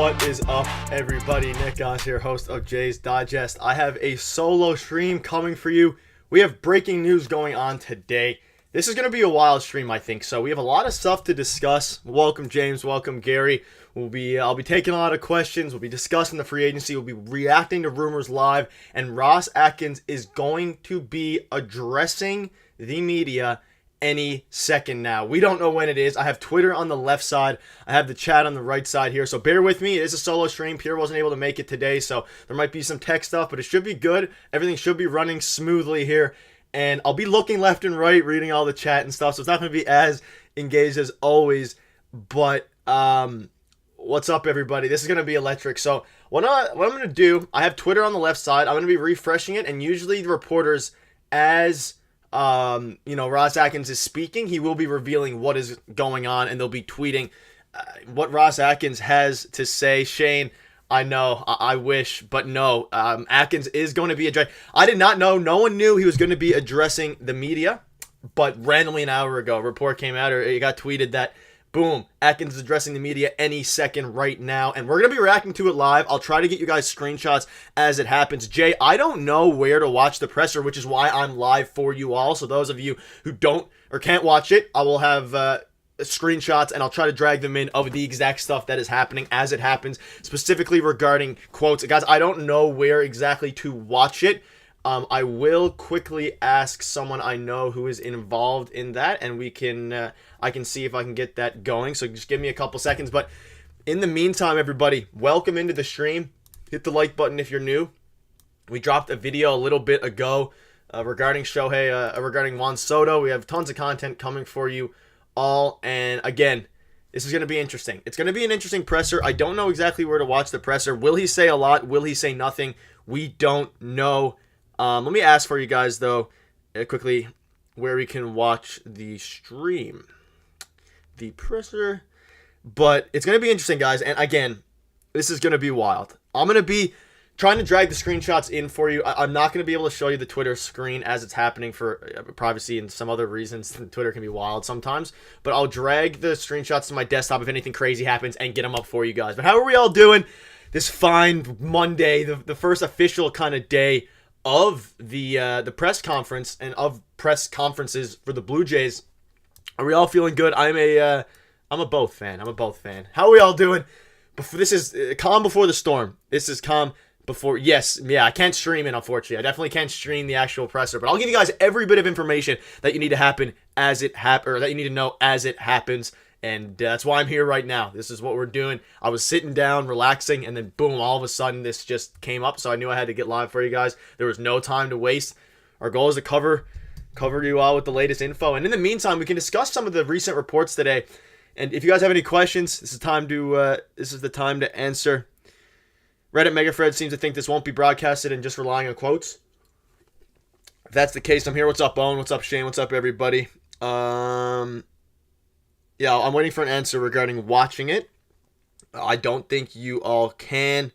What is up, everybody? Nick Goss here, host of Jay's Digest. I have a solo stream coming for you. We have breaking news going on today. This is going to be a wild stream, I think. So we have a lot of stuff to discuss. Welcome, James. Welcome, Gary. I'll be taking a lot of questions. We'll be discussing the free agency. We'll be reacting to Rumours live. And Ross Atkins is going to be addressing the media any second now. We don't know when it is. I have Twitter on the left side. I have the chat on the right side here. So bear with me. It is a solo stream. Pierre wasn't able to make it today, so there might be some tech stuff, but it should be good. Everything should be running smoothly here. And I'll be looking left and right, reading all the chat and stuff, so it's not going to be as engaged as always. But what's up, everybody? This is going to be electric. So what I'm going to do, I have Twitter on the left side. I'm going to be refreshing it, and usually the reporters, as Ross Atkins is speaking, he will be revealing what is going on, and they'll be tweeting what Ross Atkins has to say. Shane, I know, I wish, but no, Atkins is going to be addressing. I did not know, no one knew he was going to be addressing the media, but randomly an hour ago, a report came out, or it got tweeted that, boom, Atkins is addressing the media any second right now, and we're going to be reacting to it live. I'll try to get you guys screenshots as it happens. Jay, I don't know where to watch the presser, which is why I'm live for you all. So those of you who don't or can't watch it, I will have screenshots, and I'll try to drag them in of the exact stuff that is happening as it happens, specifically regarding quotes. Guys, I don't know where exactly to watch it. I will quickly ask someone I know who is involved in that, and I can see if I can get that going. So just give me a couple seconds. But in the meantime, everybody, welcome into the stream. Hit the like button if you're new. We dropped a video a little bit ago regarding regarding Juan Soto. We have tons of content coming for you all. And again, this is going to be interesting. It's going to be an interesting presser. I don't know exactly where to watch the presser. Will he say a lot? Will he say nothing? We don't know. Let me ask for you guys, though, quickly, where we can watch the stream. The presser. But it's going to be interesting, guys. And again, this is going to be wild. I'm going to be trying to drag the screenshots in for you. I'm not going to be able to show you the Twitter screen as it's happening for privacy and some other reasons. Twitter can be wild sometimes. But I'll drag the screenshots to my desktop if anything crazy happens and get them up for you guys. But how are we all doing this fine Monday, the first official kind of day of the press conference and of press conferences for the Blue Jays? Are we all feeling good? I'm a both fan. How are we all doing? This is calm before the storm. This is calm before. I can't stream it, unfortunately. I definitely can't stream the actual presser, but I'll give you guys every bit of information that you need to that you need to know as it happens. And that's why I'm here right now. This is what we're doing. I was sitting down, relaxing, and then boom, all of a sudden this just came up. So I knew I had to get live for you guys. There was no time to waste. Our goal is to cover you all with the latest info. And in the meantime, we can discuss some of the recent reports today. And if you guys have any questions, this is the time to answer. Reddit MegaFred seems to think this won't be broadcasted and just relying on quotes. If that's the case, I'm here. What's up, Owen? What's up, Shane? What's up, everybody? Yeah, I'm waiting for an answer regarding watching it. I don't think you all can,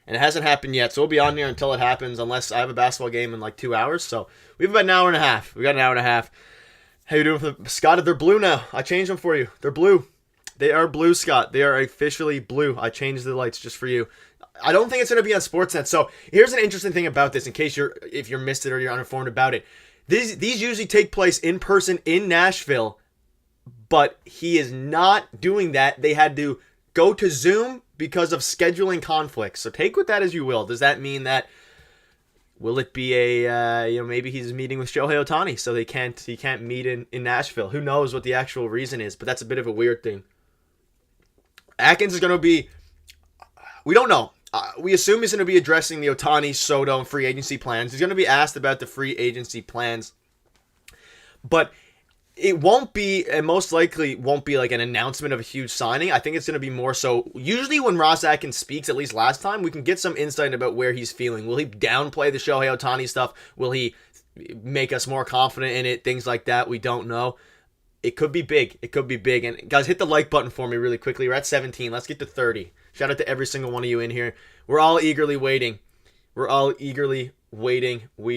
and it hasn't happened yet, so we'll be on here until it happens, unless I have a basketball game in like 2 hours. So we have about an hour and a half. We got an hour and a half. How you doing with the Scott? They're blue now. I changed them for you. They're blue. They are blue, Scott. They are officially blue. I changed the lights just for you. I don't think it's going to be on Sportsnet. So here's an interesting thing about this, in case if you're missed it or you're uninformed about it. These usually take place in person in Nashville, but he is not doing that. They had to go to Zoom because of scheduling conflicts. So take with that as you will. Does that mean that, will it be maybe he's meeting with Shohei Ohtani, so he can't meet in Nashville? Who knows what the actual reason is, but that's a bit of a weird thing. Atkins is going to be, we don't know. We assume he's going to be addressing the Ohtani, Soto, and free agency plans. He's going to be asked about the free agency plans. But it won't be, and most likely won't be like an announcement of a huge signing. I think it's going to be more so, usually when Ross Atkins speaks, at least last time, we can get some insight about where he's feeling. Will he downplay the Shohei Ohtani stuff? Will he make us more confident in it? Things like that, we don't know. It could be big. And guys, hit the like button for me really quickly. We're at 17. Let's get to 30. Shout out to every single one of you in here. We're all eagerly waiting. We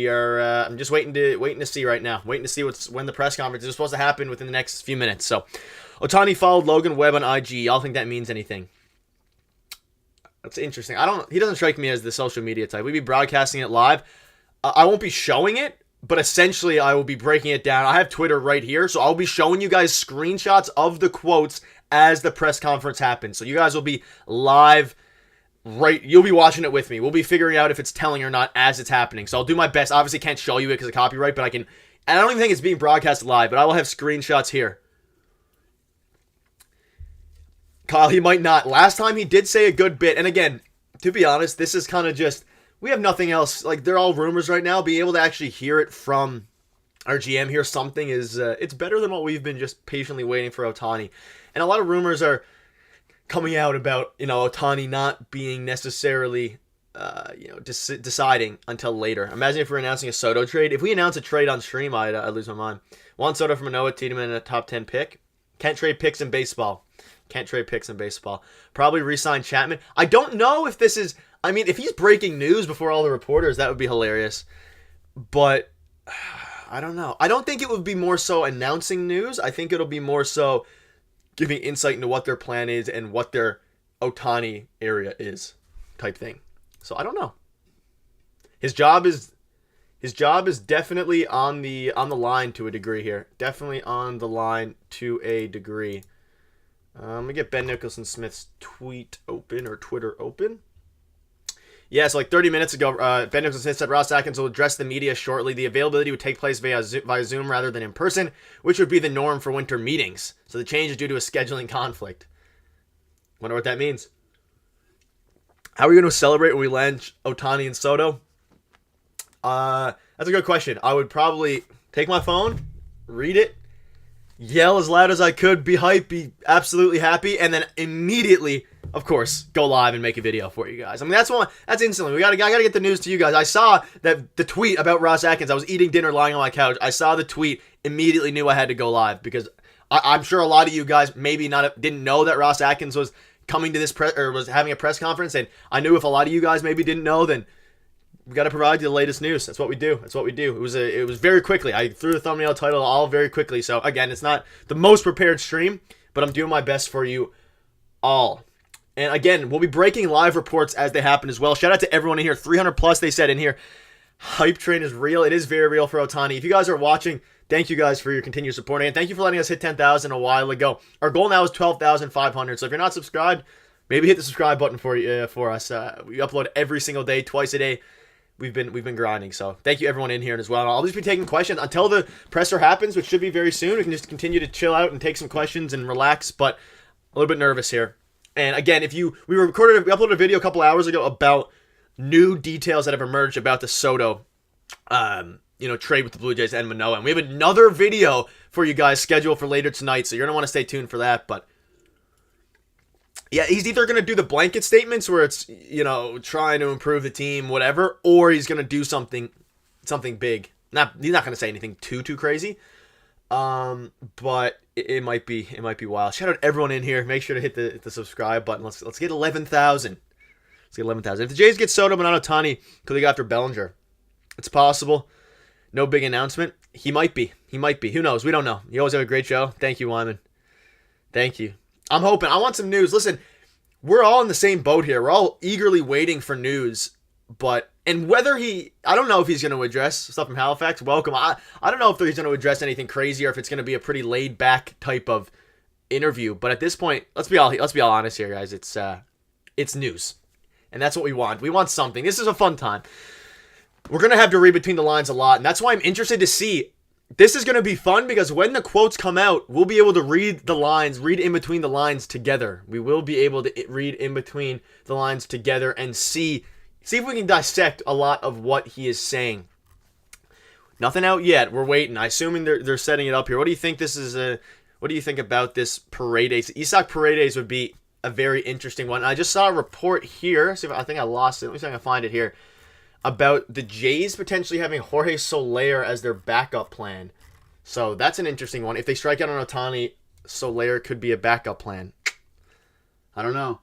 are. I'm just waiting to see right now. Waiting to see when the press conference is supposed to happen within the next few minutes. So, Ohtani followed Logan Webb on IG. Y'all think that means anything? That's interesting. He doesn't strike me as the social media type. We'd be broadcasting it live. I won't be showing it, but essentially I will be breaking it down. I have Twitter right here, so I'll be showing you guys screenshots of the quotes as the press conference happens. So you guys will be live. Right, you'll be watching it with me. We'll be figuring out if it's telling or not as it's happening. So I'll do my best. Obviously, can't show you it because of copyright, but I can. And I don't even think it's being broadcast live, but I will have screenshots here. Kyle, he might not. Last time he did say a good bit, and again, to be honest, this is kind of just we have nothing else. Like they're all rumors right now. Being able to actually hear it from our GM, hear something is it's better than what we've been just patiently waiting for Ohtani. And a lot of rumors are coming out about, Ohtani not being necessarily, deciding until later. Imagine if we're announcing a Soto trade. If we announce a trade on stream, I'd lose my mind. Juan Soto from Manoah, Tiedemann, and a top 10 pick. Can't trade picks in baseball. Probably re-sign Chapman. I don't know if this is, if he's breaking news before all the reporters, that would be hilarious. But, I don't know. I don't think it would be more so announcing news. I think it'll be more so giving insight into what their plan is and what their Ohtani area is, type thing. So I don't know. His job is definitely on the line to a degree here. Definitely on the line to a degree. Let me get Ben Nicholson Smith's tweet open or Twitter open. Yeah, so like 30 minutes ago, Ben Nicholson Smith said Ross Atkins will address the media shortly. The availability would take place via Zoom rather than in person, which would be the norm for winter meetings. So the change is due to a scheduling conflict. Wonder what that means. How are we going to celebrate when we land Ohtani and Soto? That's a good question. I would probably take my phone, read it, yell as loud as I could, be hyped, be absolutely happy, and then immediately, of course, go live and make a video for you guys. That's instantly. I gotta get the news to you guys. I saw that the tweet about Ross Atkins. I was eating dinner, lying on my couch. I saw the tweet, immediately knew I had to go live because I'm sure a lot of you guys maybe didn't know that Ross Atkins was coming to this was having a press conference, and I knew if a lot of you guys maybe didn't know, then we got to provide you the latest news. That's what we do. It was very quickly. I threw the thumbnail title all very quickly. So again, it's not the most prepared stream, but I'm doing my best for you all. And again, we'll be breaking live reports as they happen as well. Shout out to everyone in here. 300 plus, they said in here. Hype train is real. It is very real for Ohtani. If you guys are watching, thank you guys for your continued support. And thank you for letting us hit 10,000 a while ago. Our goal now is 12,500. So if you're not subscribed, maybe hit the subscribe button for us. We upload every single day, twice a day. We've been grinding. So thank you everyone in here as well. I'll just be taking questions until the presser happens, which should be very soon. We can just continue to chill out and take some questions and relax, but a little bit nervous here. And again, we uploaded a video a couple hours ago about new details that have emerged about the Soto, trade with the Blue Jays and Manoah. And we have another video for you guys scheduled for later tonight, so you're going to want to stay tuned for that. But yeah, he's either going to do the blanket statements where it's, trying to improve the team, whatever, or he's going to do something big. He's not going to say anything too crazy. But it might be wild. Shout out everyone in here. Make sure to hit the subscribe button. Let's get 11,000. Let's get 11,000. If the Jays get Soto but not Ohtani, could they go after Bellinger? It's possible. No big announcement. He might be. Who knows? We don't know. You always have a great show. Thank you, Wyman. Thank you. I'm hoping. I want some news. Listen, we're all in the same boat here. We're all eagerly waiting for news. And whether I don't know if he's going to address stuff from Halifax. Welcome. I don't know if he's going to address anything crazy or if it's going to be a pretty laid back type of interview. But at this point, let's be all honest here, guys. It's news, and that's what we want. We want something. This is a fun time. We're going to have to read between the lines a lot, and that's why I'm interested to see. This is going to be fun because when the quotes come out, we'll be able to read in between the lines together. We will be able to read in between the lines together and see if we can dissect a lot of what he is saying. Nothing out yet. We're waiting. I'm assuming they're setting it up here. What do you think this is? What do you think about this Paredes? Isaac Paredes would be a very interesting one. I just saw a report here. I think I lost it. Let me see if I can find it here. About the Jays potentially having Jorge Soler as their backup plan. So that's an interesting one. If they strike out on Ohtani, Soler could be a backup plan. I don't know.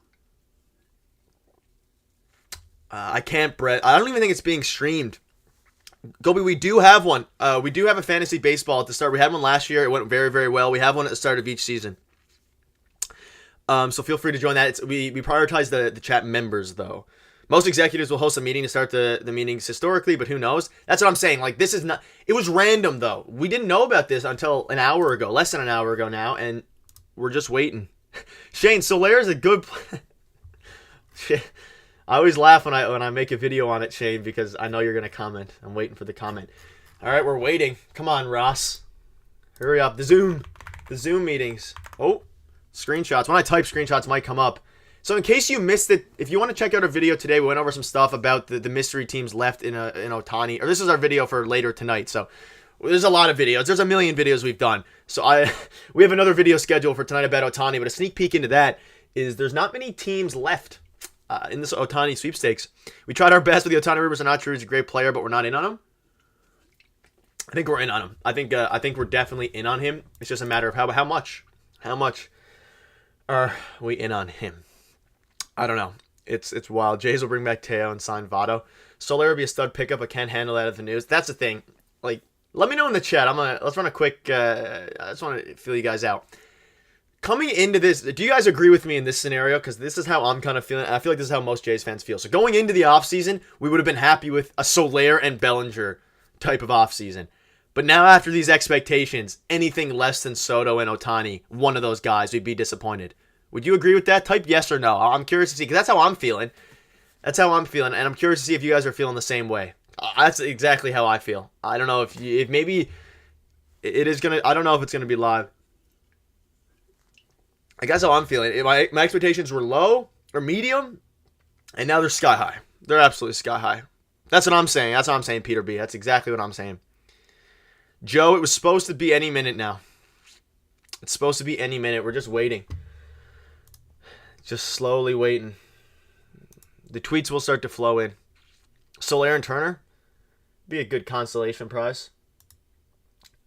I can't, Brett. I don't even think it's being streamed. Gobi, we do have one. We do have a fantasy baseball at the start. We had one last year. It went very, very well. We have one at the start of each season. So feel free to join that. We prioritize the chat members, though. Most executives will host a meeting to start the meetings historically, but who knows? That's what I'm saying. Like, this is not... It was random, though. We didn't know about this until an hour ago. Less than an hour ago now, and we're just waiting. Shane, Solaire's a good... I always laugh when I make a video on it, Shane, because I know you're going to comment. I'm waiting for the comment. All right, we're waiting. Come on, Ross. Hurry up. The Zoom meetings. Oh, screenshots. When I type, screenshots might come up. So in case you missed it, if you want to check out our video today, we went over some stuff about the mystery teams left in Ohtani. Or this is our video for later tonight. So there's a lot of videos. There's a million videos we've done. So we have another video scheduled for tonight about Ohtani. But a sneak peek into that is there's not many teams left in this Ohtani sweepstakes. We tried our best with the Ohtani. Rumors are not true. He's a great player, but we're not in on him. I think we're in on him. I think we're definitely in on him. It's just a matter of how much. How much are we in on him? I don't know. It's wild. Jays will bring back Teo and sign Votto. Soler will be a stud pickup, but can't handle that at the news. That's the thing. Like, let me know in the chat. Let's run a quick. I just want to feel you guys out. Coming into this, do you guys agree with me in this scenario? Because this is how I'm kind of feeling. I feel like this is how most Jays fans feel. So going into the offseason, we would have been happy with a Soler and Bellinger type of offseason. But now after these expectations, anything less than Soto and Ohtani, one of those guys, we'd be disappointed. Would you agree with that? Type yes or no. I'm curious to see, because that's how I'm feeling. That's how I'm feeling, and I'm curious to see if you guys are feeling the same way. That's exactly how I feel. I don't know if maybe it is going to, I don't know if it's going to be live. I guess how I'm feeling. My expectations were low or medium, and now they're sky high. They're absolutely sky high. That's what I'm saying. That's what I'm saying, Peter B. That's exactly what I'm saying. Joe, it was supposed to be any minute now. It's supposed to be any minute. We're just waiting. Just slowly waiting. The tweets will start to flow in. Soler and Turner? Be a good consolation prize.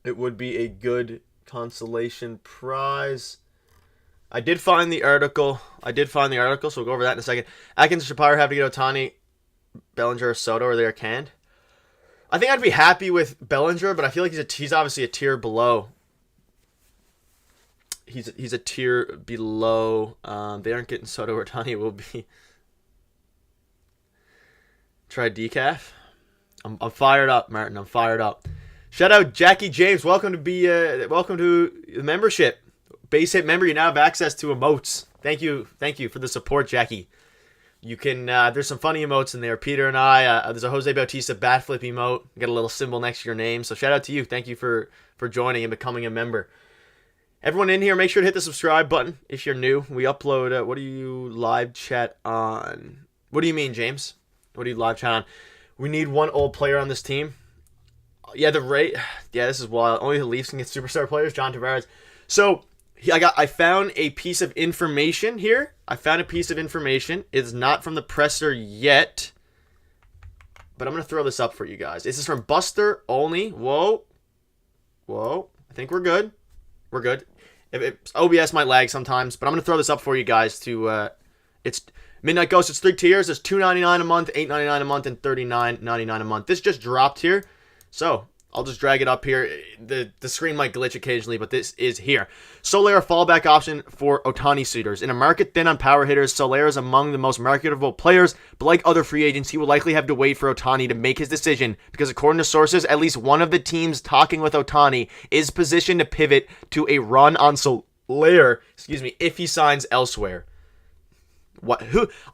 It would be a good consolation prize. I did find the article. So we'll go over that in a second. Atkins and Shapiro have to get Ohtani, Bellinger, or Soto, or they are canned. I think I'd be happy with Bellinger, but I feel like he's obviously a tier below. He's a tier below. They aren't getting Soto or Ohtani. It will be. Try decaf. I'm fired up, Martin. I'm fired up. Shout out Jackie James. Welcome to the membership. Base hit member. You now have access to emotes. Thank you for the support, Jackie. You can. There's some funny emotes in there. Peter and I. There's a Jose Bautista bat flip emote. You got a little symbol next to your name. So shout out to you. Thank you for joining and becoming a member. Everyone in here, make sure to hit the subscribe button if you're new. We upload. What do you live chat on? What do you mean, James? What do you live chat on? We need one old player on this team. Yeah, the rate. Yeah, this is wild. Only the Leafs can get superstar players. John Tavares. So I found a piece of information here. It's not from the presser yet, but I'm gonna throw this up for you guys. This is from Buster only. Whoa. I think we're good. OBS might lag sometimes, but I'm gonna throw this up for you guys. It's Midnight Ghost. It's 3 tiers. There's $2.99 a month, $8.99 a month, and $39.99 a month. This just dropped here, so I'll just drag it up here. The screen might glitch occasionally, but this is here. Soler, a fallback option for Ohtani suitors. In a market thin on power hitters, Soler is among the most marketable players, but like other free agents, he will likely have to wait for Ohtani to make his decision because according to sources, at least one of the teams talking with Ohtani is positioned to pivot to a run on Soler, if he signs elsewhere.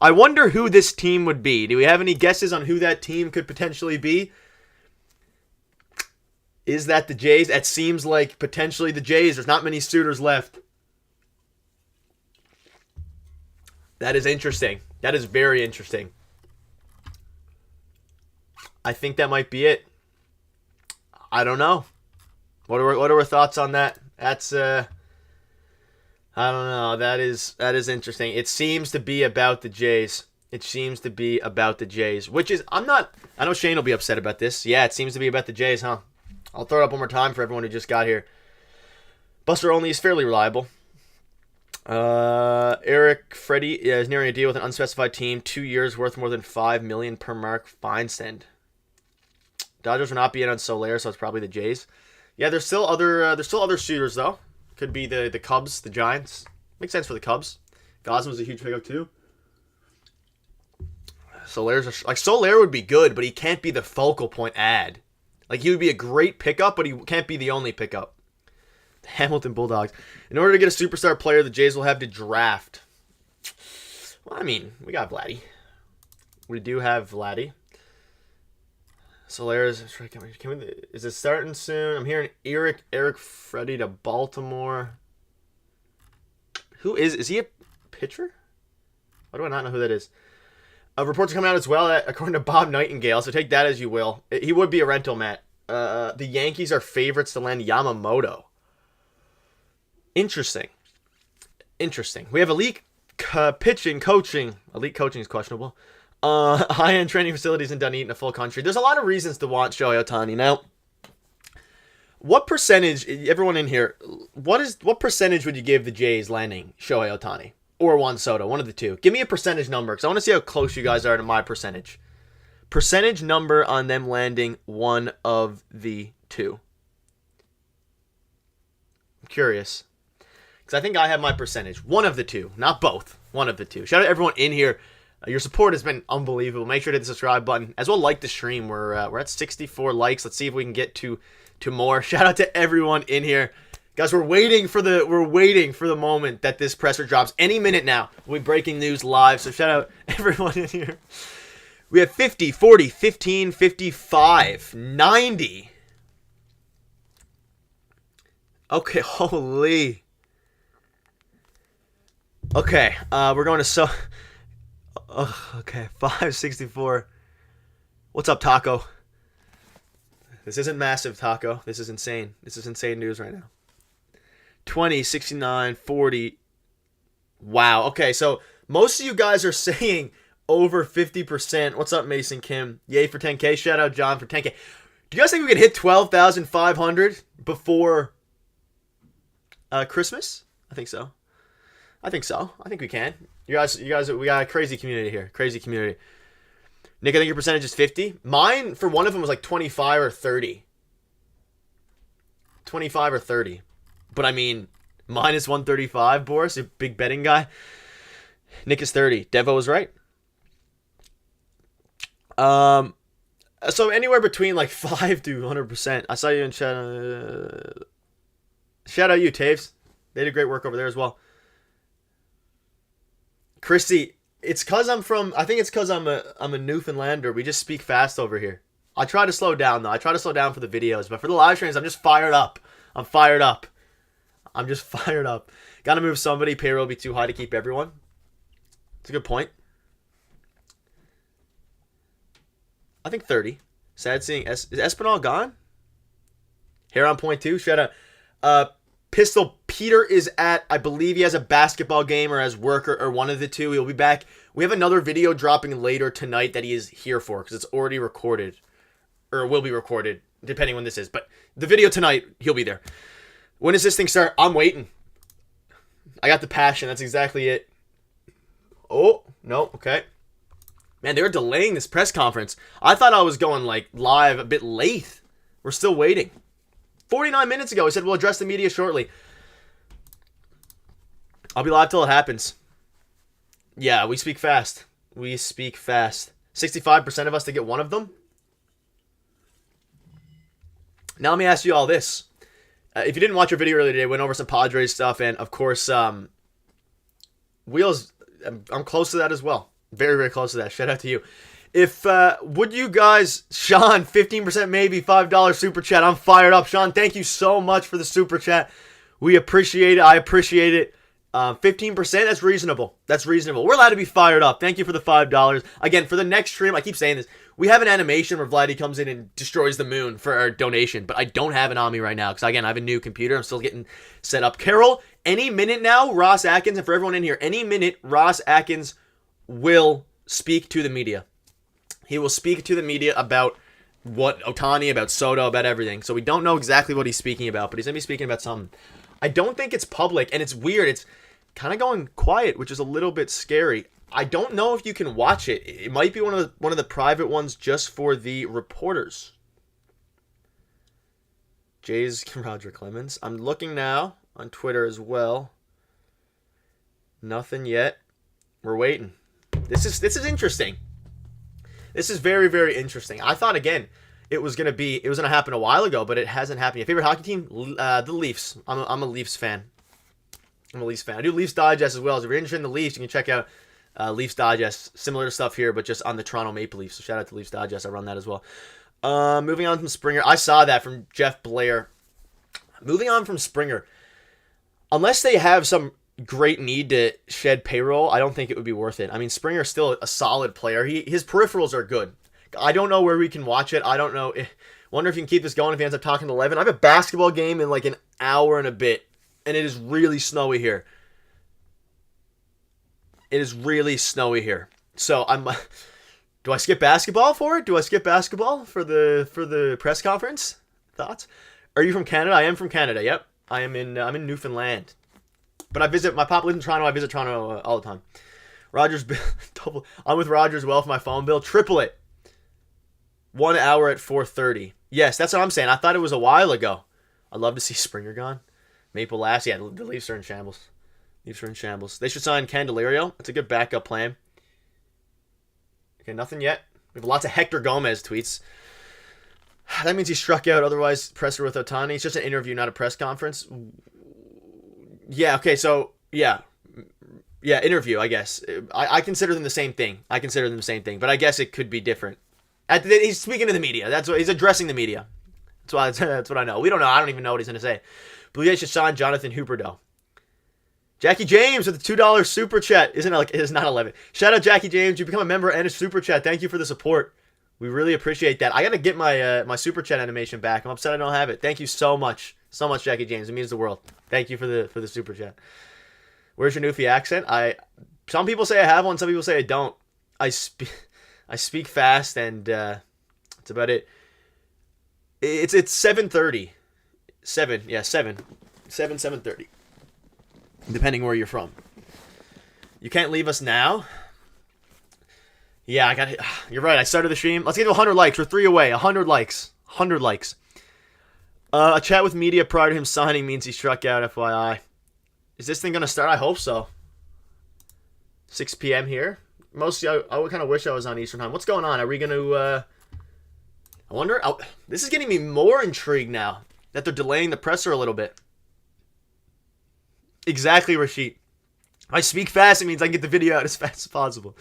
I wonder who this team would be. Do we have any guesses on who that team could potentially be? Is that the Jays? That seems like potentially the Jays. There's not many suitors left. That is interesting. That is very interesting. I think that might be it. I don't know. What are our thoughts on that? That's I don't know. That is interesting. It seems to be about the Jays. Which is I know Shane will be upset about this. Yeah, it seems to be about the Jays, huh? I'll throw it up one more time for everyone who just got here. Buster only is fairly reliable. Eric Freddy is nearing a deal with an unspecified team. 2 years worth more than $5 million per Mark Feinstein. Dodgers will not be in on Soler, so it's probably the Jays. Yeah, there's still other suitors though. Could be the Cubs, the Giants. Makes sense for the Cubs. Gosman was a huge pickup too. Soler would be good, but he can't be the focal point ad. Like, he would be a great pickup, but he can't be the only pickup. The Hamilton Bulldogs. In order to get a superstar player, the Jays will have to draft. Well, I mean, we got Vladdy. We do have Vladdy. Solera's is it starting soon? I'm hearing Eric Freddie to Baltimore. Who is he a pitcher? Why do I not know who that is? Reports are coming out as well, according to Bob Nightingale, so take that as you will. He would be a rental, Matt. The Yankees are favorites to land Yamamoto. Interesting. We have elite pitching, coaching. Elite coaching is questionable. High-end training facilities in Dunedin, a full country. There's a lot of reasons to want Shohei Ohtani. Now, what percentage, everyone in here, what percentage would you give the Jays landing Shohei Ohtani? Or Juan Soto, one of the two. Give me a percentage number, because I want to see how close you guys are to my percentage. Percentage number on them landing one of the two. I'm curious. Because I think I have my percentage. One of the two. Not both. One of the two. Shout out to everyone in here. Your support has been unbelievable. Make sure to hit the subscribe button. As well, like the stream. We're at 64 likes. Let's see if we can get to more. Shout out to everyone in here. Guys, we're waiting for the moment that this presser drops. Any minute now, we'll be breaking news live. So shout out everyone in here. We have 50, 40, 15, 55, 90. Okay, holy. Okay, we're going to okay, 564. What's up, Taco? This isn't massive, Taco. This is insane. This is insane news right now. 20, 69, 40. Wow. Okay, so most of you guys are saying over 50%. What's up, Mason Kim? Yay for 10K. Shout out John for 10K. Do you guys think we could hit 12,500 before Christmas? I think so. I think we can. You guys, we got a crazy community here. Crazy community. Nick, I think your percentage is 50. Mine, for one of them, was like 25 or 30. 25 or 30. But I mean, minus 135, Boris, a big betting guy. Nick is 30. Devo was right. So anywhere between like 5 to 100%. I saw you in chat. Shout out you, Taves. They did great work over there as well. Christy, it's cause I'm a Newfoundlander. We just speak fast over here. I try to slow down though. I try to slow down for the videos, but for the live streams, I'm just fired up. I'm just fired up. Gotta move somebody. Payroll will be too high to keep everyone. It's a good point. I think 30. Sad seeing is Espinal gone? Hair on point too. Shout out. Pistol Peter is at, I believe he has a basketball game or has work or one of the two. He'll be back. We have another video dropping later tonight that he is here for because it's already recorded. Or will be recorded, depending when this is. But the video tonight, he'll be there. When does this thing start? I'm waiting. I got the passion. That's exactly it. Oh, no. Okay. Man, they were delaying this press conference. I thought I was going like live a bit late. We're still waiting. 49 minutes ago, he said we'll address the media shortly. I'll be live till it happens. Yeah, we speak fast. 65% of us to get one of them. Now let me ask you all this. If you didn't watch our video earlier today, went over some Padres stuff, and of course, Wheels, I'm close to that as well. Very, very close to that. Shout out to you. If, would you guys, Sean, 15% maybe, $5 super chat. I'm fired up. Sean, thank you so much for the super chat. We appreciate it. I appreciate it. 15%, that's reasonable. That's reasonable. We're allowed to be fired up. Thank you for the $5. Again, for the next stream, I keep saying this, we have an animation where Vladdy comes in and destroys the moon for our donation, but I don't have it on me right now because, again, I have a new computer. I'm still getting set up. Carol, any minute now, Ross Atkins, and for everyone in here, any minute, Ross Atkins will speak to the media. He will speak to the media about what Ohtani, about Soto, about everything. So we don't know exactly what he's speaking about, but he's going to be speaking about something. I don't think it's public, and it's weird. It's kind of going quiet, which is a little bit scary. I don't know if you can watch it. It might be one of the private ones just for the reporters. Jay's Roger Clemens. I'm looking now on Twitter as well. Nothing yet. We're waiting. This is interesting. This is very, very interesting. I thought, again, it was gonna happen a while ago, but it hasn't happened yet. Favorite hockey team? The Leafs. I'm a Leafs fan. I'm a Leafs fan. I do Leafs Digest as well. So if you're interested in the Leafs, you can check out Leafs Digest. Similar stuff here, but just on the Toronto Maple Leafs. So shout out to Leafs Digest. I run that as well. Moving on from Springer. I saw that from Jeff Blair. Moving on from Springer. Unless they have some great need to shed payroll, I don't think it would be worth it. I mean, Springer's still a solid player. His peripherals are good. I don't know where we can watch it. I don't know. Wonder if you can keep this going if he ends up talking to 11. I have a basketball game in like an hour and a bit, and it is really snowy here. It is really snowy here. So do I skip basketball for it? Do I skip basketball for the press conference? Thoughts? Are you from Canada? I am from Canada. Yep. I'm in Newfoundland. But my pop lives in Toronto. I visit Toronto all the time. Rogers bill double. I'm with Rogers as well for my phone bill. Triple it. 1 hour at 4:30. Yes, that's what I'm saying. I thought it was a while ago. I'd love to see Springer gone. Maple Lass. Yeah, the Leafs are in shambles. Leafs are in shambles. They should sign Candelario. That's a good backup plan. Okay, nothing yet. We have lots of Hector Gomez tweets. That means he struck out. Otherwise, presser with Ohtani. It's just an interview, not a press conference. Yeah, okay, so, yeah, interview, I guess. I consider them the same thing. But I guess it could be different. He's speaking to the media. That's what he's addressing the media. That's what I know. We don't know. I don't even know what he's going to say. Blue Jays should sign Jonathan Huberdeau. Jackie James with a $2 super chat. It's not 11. Shout out Jackie James. You become a member and a super chat. Thank you for the support. We really appreciate that. I got to get my super chat animation back. I'm upset I don't have it. Thank you so much. So much, Jackie James. It means the world. Thank you for the super chat. Where's your Newfie accent? Some people say I have one. Some people say I don't. I speak fast, and that's about it. It's 7:30. 7:30. Depending where you're from. You can't leave us now. Yeah, I got it. You're right. I started the stream. Let's get to 100 likes. We're 3 away. 100 likes. 100 likes. A chat with media prior to him signing means he struck out, FYI. Is this thing going to start? I hope so. 6 p.m. here. Mostly, I would kind of wish I was on Eastern time. What's going on? Are we going to... I wonder... this is getting me more intrigued now that they're delaying the presser a little bit. Exactly, Rashid. I speak fast. It means I can get the video out as fast as possible.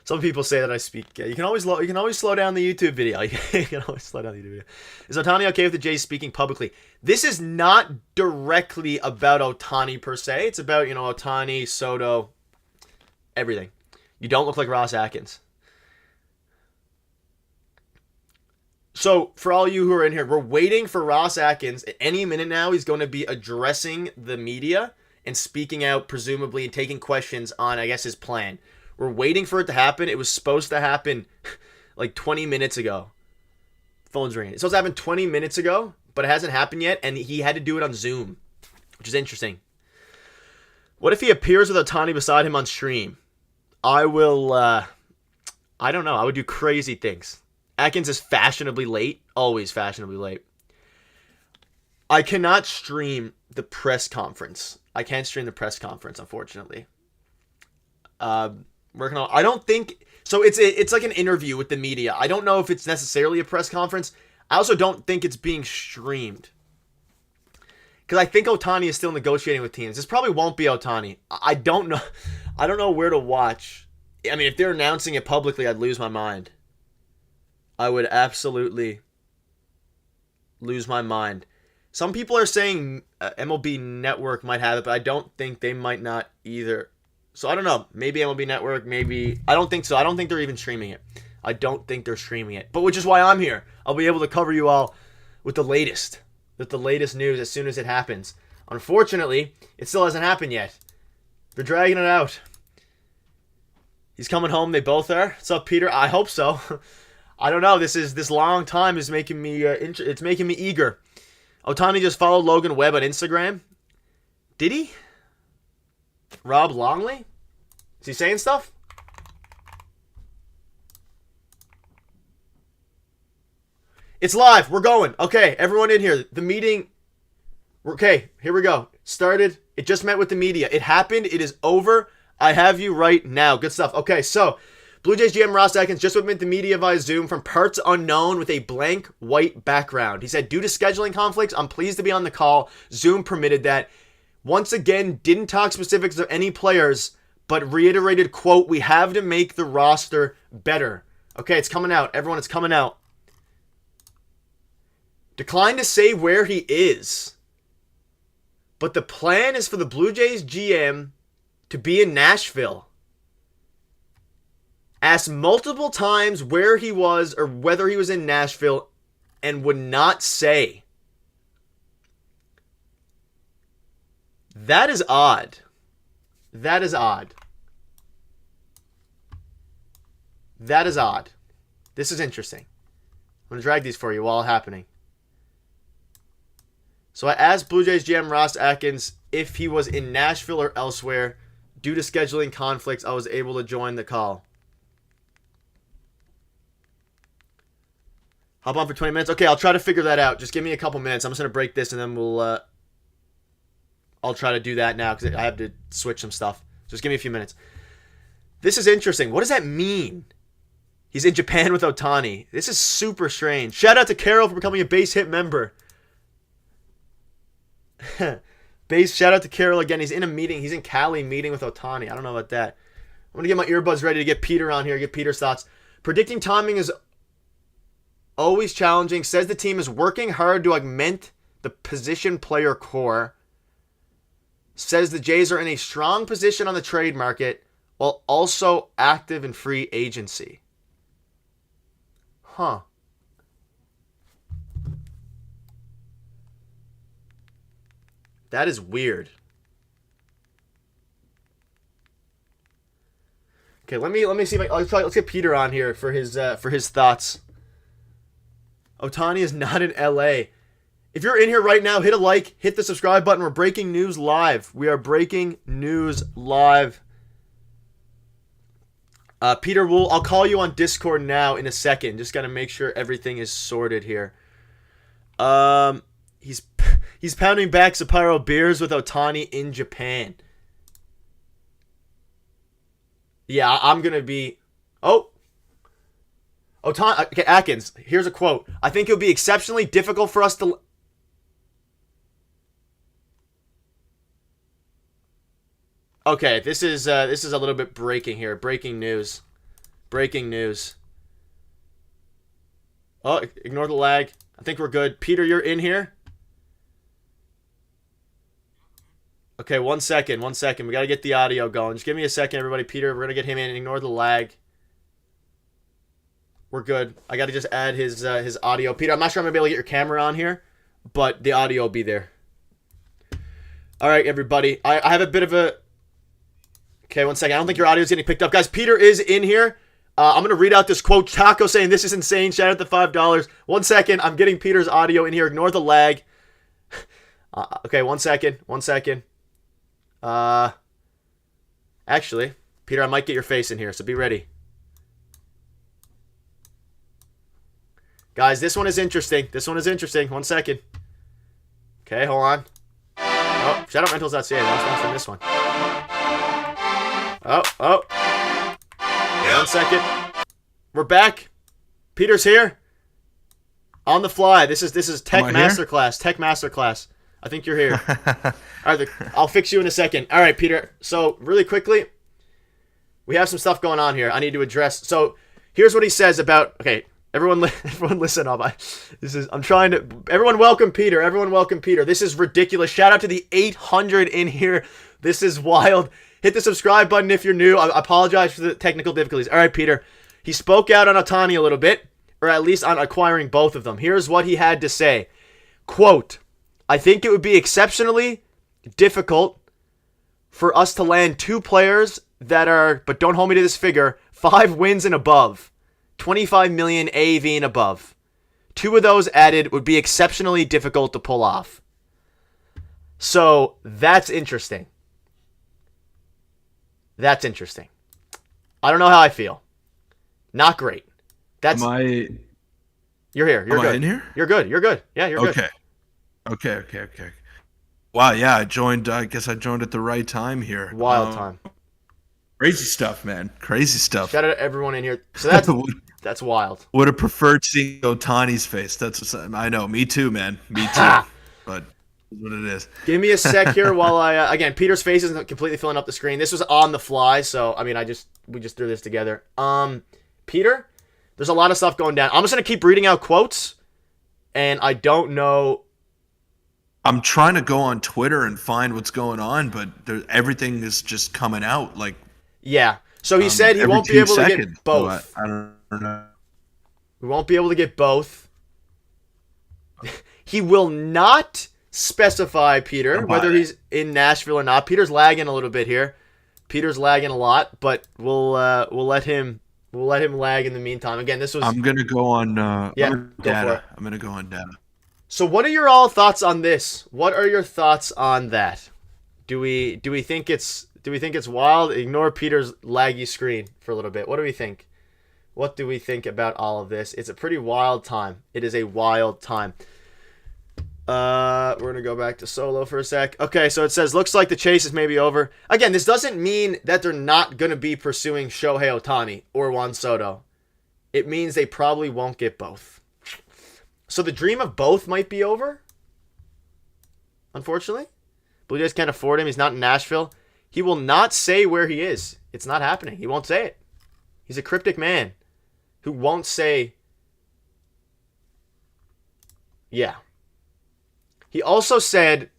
Some people say that I speak. You can always slow down the YouTube video. You can always slow down the YouTube video. Is Ohtani okay with the Jays speaking publicly? This is not directly about Ohtani per se. It's about, Ohtani, Soto, everything. You don't look like Ross Atkins. So, for all you who are in here, we're waiting for Ross Atkins. At any minute now, he's going to be addressing the media and speaking out, presumably, and taking questions on, I guess, his plan. We're waiting for it to happen. It was supposed to happen like 20 minutes ago. Phone's ringing. It's supposed to happen 20 minutes ago, but it hasn't happened yet, and he had to do it on Zoom, which is interesting. What if he appears with Ohtani beside him on stream? I will, I don't know. I would do crazy things. Atkins is fashionably late. Always fashionably late. I cannot stream the press conference. I can't stream the press conference, unfortunately. Working on. I don't think so. It's like an interview with the media. I don't know if it's necessarily a press conference. I also don't think it's being streamed because I think Ohtani is still negotiating with teams. This probably won't be Ohtani. I don't know. I don't know where to watch. I mean, if they're announcing it publicly, I'd lose my mind. I would absolutely lose my mind. Some people are saying MLB Network might have it, but I don't think they might not either. So I don't know. Maybe MLB Network, maybe... I don't think so. I don't think they're even streaming it. I don't think they're streaming it. But which is why I'm here. I'll be able to cover you all with the latest. With the latest news as soon as it happens. Unfortunately, it still hasn't happened yet. They're dragging it out. He's coming home. They both are. What's up, Peter? I hope so. I don't know. This long time is making me... it's making me eager. Ohtani just followed Logan Webb on Instagram. Did he? Rob Longley? Is he saying stuff? It's live. We're going. Okay, everyone in here. The meeting Okay, here we go. Started. It just met with the media. It happened. It is over. I have you right now. Good stuff. Okay, so Blue Jays GM Ross Atkins just met the media via Zoom from parts unknown with a blank white background. He said, due to scheduling conflicts, I'm pleased to be on the call. Zoom permitted that. Once again, didn't talk specifics of any players, but reiterated, quote, we have to make the roster better. Okay, it's coming out. Everyone, it's coming out. Declined to say where he is. But the plan is for the Blue Jays GM to be in Nashville. Asked multiple times where he was or whether he was in Nashville and would not say. That is odd. That is odd. That is odd. This is interesting. I'm going to drag these for you while happening. So I asked Blue Jays GM Ross Atkins if he was in Nashville or elsewhere. Due to scheduling conflicts, I was able to join the call. Hop on for 20 minutes. Okay, I'll try to figure that out. Just give me a couple minutes. I'm just going to break this and then I'll try to do that now because I have to switch some stuff. Just give me a few minutes. This is interesting. What does that mean? He's in Japan with Ohtani. This is super strange. Shout out to Carol for becoming a base hit member. Shout out to Carol again. He's in a meeting. He's in Cali meeting with Ohtani. I don't know about that. I'm going to get my earbuds ready to get Peter on here, get Peter's thoughts. Predicting timing is always challenging. Says the team is working hard to augment the position player core. Says the Jays are in a strong position on the trade market while also active in free agency. Huh. That is weird. Okay, let me see if let's get Peter on here for his thoughts. Ohtani is not in LA. If you're in here right now, hit a like, hit the subscribe button. We're breaking news live. We are breaking news live. Peter, I'll call you on Discord now in a second. Just got to make sure everything is sorted here. He's pounding back Sapporo beers with Ohtani in Japan. Yeah, I'm going to be... Oh! Ohtani... Okay, Atkins, here's a quote. I think it would be exceptionally difficult for us to... Okay, this is a little bit breaking here. Breaking news. Breaking news. Oh, ignore the lag. I think we're good. Peter, you're in here? Okay, one second. We got to get the audio going. Just give me a second, everybody. Peter, we're going to get him in. Ignore the lag. We're good. I got to just add his audio. Peter, I'm not sure I'm going to be able to get your camera on here, but the audio will be there. All right, everybody. I have a bit of a... Okay, one second. I don't think your audio is getting picked up. Guys, Peter is in here. I'm going to read out this quote. Taco saying, this is insane. Shout out to $5. 1 second. I'm getting Peter's audio in here. Ignore the lag. Okay, 1 second. Actually, Peter, I might get your face in here, so be ready. Guys, this one is interesting. 1 second. Okay, hold on. Oh, shoutoutmentals.ca. Last one from this one. Oh. 1 second. We're back. Peter's here. On the fly. This is Tech Masterclass. Tech Masterclass. I think you're here. All right, I'll fix you in a second. All right, Peter. So, really quickly, we have some stuff going on here I need to address. So, here's what he says about... Okay, everyone listen up. Everyone welcome Peter. This is ridiculous. Shout out to the 800 in here. This is wild. Hit the subscribe button if you're new. I apologize for the technical difficulties. All right, Peter. He spoke out on Ohtani a little bit, or at least on acquiring both of them. Here's what he had to say. Quote, I think it would be exceptionally difficult for us to land two players that are, but don't hold me to this figure, 5 wins and above, 25 million AAV and above. 2 of those added would be exceptionally difficult to pull off. So that's interesting. I don't know how I feel. Not great. You're here. You're good. I in here? You're good. Yeah, you're good. Okay. Wow, yeah, I guess I joined at the right time here. Wild time. Crazy stuff, man. Crazy stuff. Shout out to everyone in here. So would, that's wild. would have preferred seeing Ohtani's face. I know. Me too, man. Me too. Ha! But it's what it is. Give me a sec here while I again. Peter's face isn't completely filling up the screen. This was on the fly, so I mean, we just threw this together. Peter, there's a lot of stuff going down. I'm just gonna keep reading out quotes, and I don't know. I'm trying to go on Twitter and find what's going on, but everything is just coming out like Yeah. So he said he every won't be 2 able to seconds. get both. So I don't know. We won't be able to get both. He will not specify, Peter, whether he's in Nashville or not. Peter's lagging a little bit here. Peter's lagging a lot, but we'll let him lag in the meantime. Again, this was. I'm gonna go on Yeah, go go data. for it. I'm gonna go on data. So, what are your all thoughts on this? What are your thoughts on that? Do we think it's wild? Ignore Peter's laggy screen for a little bit. What do we think? What do we think about all of this? It's a pretty wild time. It is a wild time. We're going to go back to solo for a sec. Okay, so it says, looks like the chase is maybe over. Again, this doesn't mean that they're not going to be pursuing Shohei Ohtani or Juan Soto. It means they probably won't get both. So the dream of both might be over, unfortunately. Blue Jays can't afford him. He's not in Nashville. He will not say where he is. It's not happening. He won't say it. He's a cryptic man who won't say, yeah. He also said,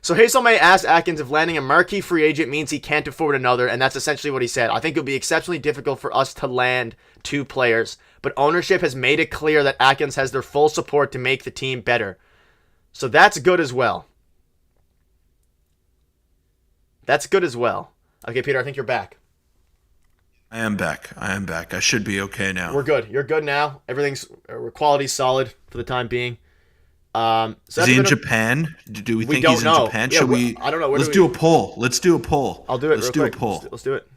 so Hazel May asked Atkins if landing a marquee free agent means he can't afford another, and that's essentially what he said. I think it would be exceptionally difficult for us to land 2 players, but ownership has made it clear that Atkins has their full support to make the team better. So that's good as well. That's good as well. Okay, Peter, I think you're back. I am back. I should be okay now. We're good. You're good now. Quality's solid for the time being. So is he in Japan? Do we think he's in Japan? Yeah, Should we? I don't know. Let's do a poll. Let's do a poll. I'll do it. Let's real do quick. a poll. Let's do it.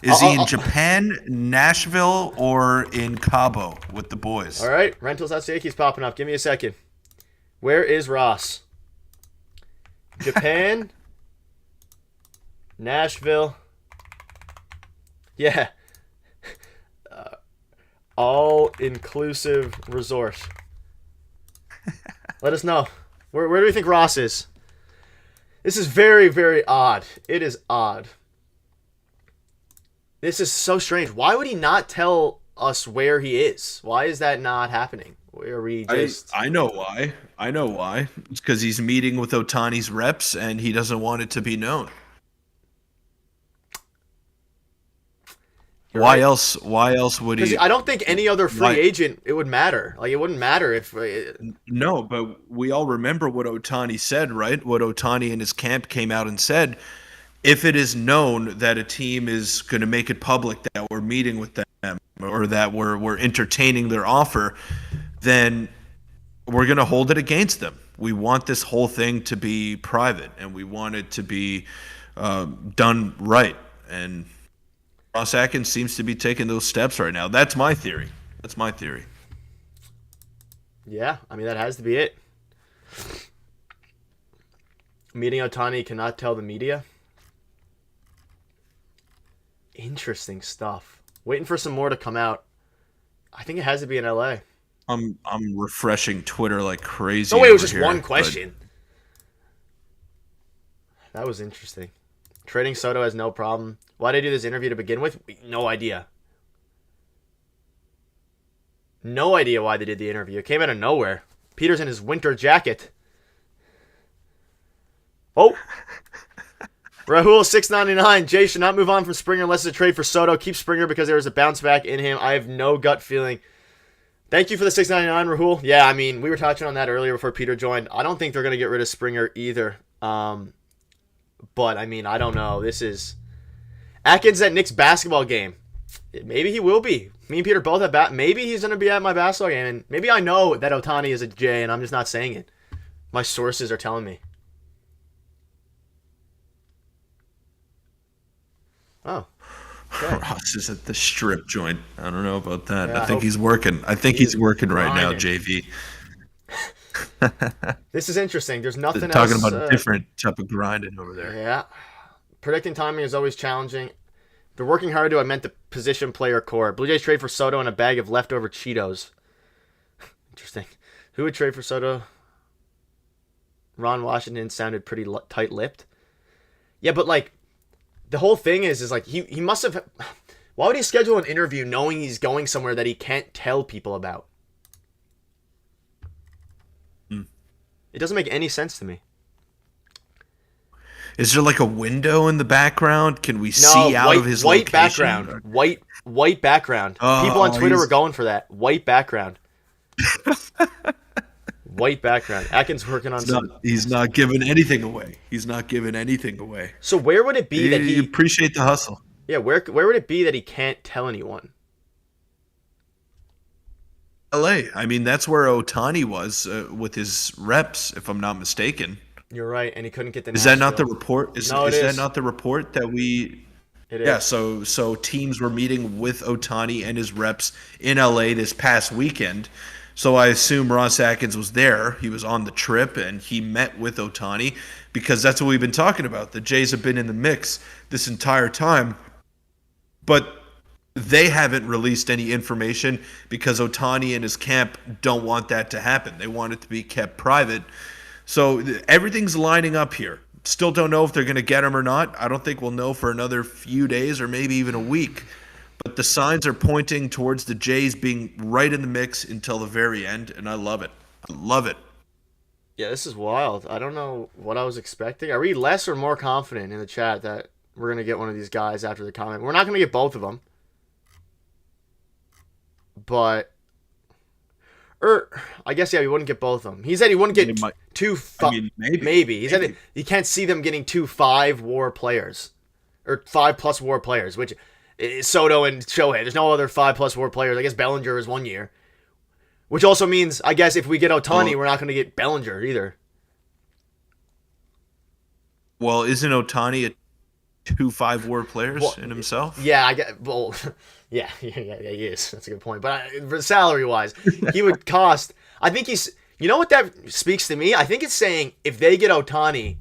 Is he in Japan, Nashville, or in Cabo with the boys? All right. Rentals.cake's popping up. Give me a second. Where is Ross? Japan. Nashville. Yeah. All-inclusive resort. Let us know. Where do we think Ross is? This is very, very odd. It is odd. This is so strange. Why would he not tell us where he is? Why is that not happening? Where we just... I know why. It's because he's meeting with Ohtani's reps and he doesn't want it to be known. Why else would he? I don't think any other free agent it would matter. Like, it wouldn't matter if... No, but we all remember what Ohtani said, right? What Ohtani and his camp came out and said. If it is known that a team is going to make it public that we're meeting with them or that we're entertaining their offer, then we're going to hold it against them. We want this whole thing to be private, and we want it to be done right. And Ross Atkins seems to be taking those steps right now. That's my theory. Yeah, I mean, that has to be it. Meeting Ohtani cannot tell the media. Interesting stuff. Waiting for some more to come out. I think it has to be in LA. I'm refreshing Twitter like crazy. No way, it was just one question. That was interesting. Trading Soto has no problem. Why did I do this interview to begin with? No idea. No idea why they did the interview. It came out of nowhere. Peter's in his winter jacket. Oh. Rahul 699. Jay should not move on from Springer unless it's a trade for Soto. Keep Springer because there is a bounce back in him. I have no gut feeling. Thank you for the 699, Rahul. Yeah, I mean, we were touching on that earlier before Peter joined. I don't think they're going to get rid of Springer either. But, I mean, I don't know. This is... Atkins at Knicks basketball game. Maybe he will be. Me and Peter both at maybe he's going to be at my basketball game. And maybe I know that Ohtani is a J and I'm just not saying it. My sources are telling me. Oh. Okay. Ross is at the strip joint. I don't know about that. Yeah, I think he's working. He's working right now, JV. This is interesting. There's nothing Talking else. about a different type of grinding over there. Yeah. Predicting timing is always challenging. They're working hard to amend the position player core. Blue Jays trade for Soto and a bag of leftover Cheetos. Interesting. Who would trade for Soto? Ron Washington sounded pretty tight-lipped. Yeah, but like the whole thing is like he must have. Why would he schedule an interview knowing he's going somewhere that he can't tell people about? It doesn't make any sense to me. Is there like a window in the background? Can we see out of his white location? background? White background. People on Twitter were going for that. White background. White background. Atkins working on He's not giving anything away. He's not giving anything away. So where would it be that he appreciate the hustle? Yeah, where would it be that he can't tell anyone? LA. I mean, that's where Ohtani was with his reps, if I'm not mistaken. You're right, and he couldn't get the. Is that not the report? Is No, it is. that not the report that we? It Yeah. is. So teams were meeting with Ohtani and his reps in LA this past weekend. So I assume Ross Atkins was there. He was on the trip and he met with Ohtani because that's what we've been talking about. The Jays have been in the mix this entire time, but they haven't released any information because Ohtani and his camp don't want that to happen. They want it to be kept private. So everything's lining up here. Still don't know if they're going to get him or not. I don't think we'll know for another few days or maybe even a week. But the signs are pointing towards the Jays being right in the mix until the very end, and I love it. I love it. Yeah, this is wild. I don't know what I was expecting. Are we less or more confident in the chat that we're going to get one of these guys after the comment? We're not going to get both of them. But, I guess, yeah, we wouldn't get both of them. He said he wouldn't get maybe. He said he can't see them getting 2 5-WAR players. Or 5+ WAR players, which is Soto and Shohei. There's no other 5+ WAR players. I guess Bellinger is 1 year. Which also means, I guess, if we get Ohtani, we're not going to get Bellinger either. Well, isn't Ohtani a 2 5-WAR players in himself? Yeah, I get. Well, yeah, he is. That's a good point. But for salary-wise, he would cost. I think he's. You know what that speaks to me? I think it's saying if they get Ohtani,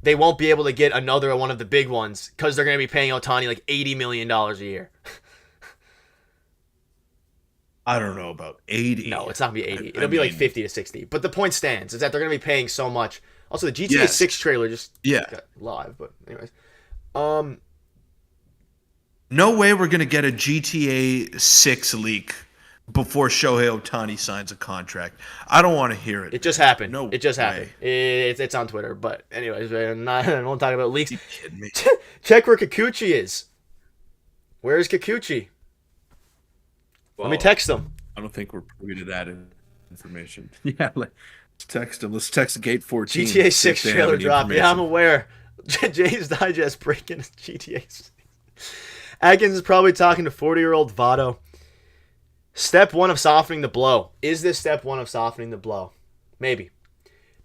they won't be able to get another one of the big ones because they're going to be paying Ohtani like $80 million a year. I don't know about 80. No, it's not going to be 80. It'll be like 50 to 60. But the point stands is that they're going to be paying so much. Also, the GTA 6 trailer just got live. But anyways. No way we're going to get a GTA 6 leak before Shohei Ohtani signs a contract. I don't want to hear it. It just happened. No it just way. happened. It's on Twitter. But anyways, I won't talk about leaks. Are you kidding me? Check where Kikuchi is. Where is Kikuchi? Well, let me text him. I don't think we're privy to that information. Yeah, let's text him. Let's text Gate 14. GTA 6 trailer drop. Yeah, I'm aware. Jays Digest breaking GTA 6. Atkins is probably talking to 40-year-old Votto. Step 1 of softening the blow. Is this step 1 of softening the blow? Maybe.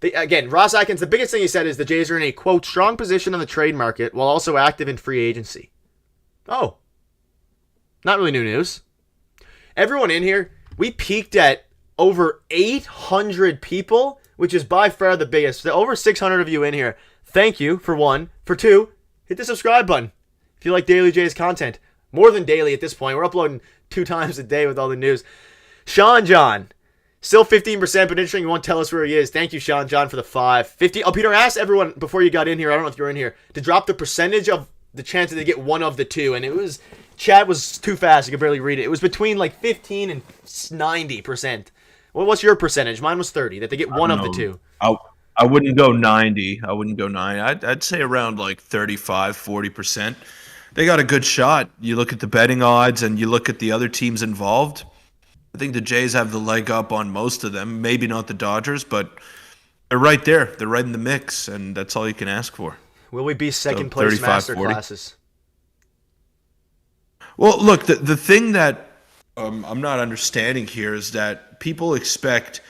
Again, Ross Atkins, the biggest thing he said is the Jays are in a, quote, strong position on the trade market while also active in free agency. Oh. Not really new news. Everyone in here, we peaked at over 800 people, which is by far the biggest. There are over 600 of you in here. Thank you, for 1. For 2, hit the subscribe button if you like Daily Jays content. More than daily at this point. We're uploading 2 times a day with all the news. Sean John, still 15%, but interesting. You won't tell us where he is. Thank you, Sean John, for the 5. 50. Oh, Peter, asked everyone before you got in here, I don't know if you're in here, to drop the percentage of the chance that they get one of the 2, and it was... Chat was too fast. You could barely read it. It was between like 15 and 90%. Well, what's your percentage? Mine was 30, that they get one of the 2. I wouldn't go 90. I wouldn't go 90. I'd say around like 35, 40%. They got a good shot. You look at the betting odds and you look at the other teams involved. I think the Jays have the leg up on most of them. Maybe not the Dodgers, but they're right there. They're right in the mix, and that's all you can ask for. Will we be second place master classes? Well, look, the thing that I'm not understanding here is that people expect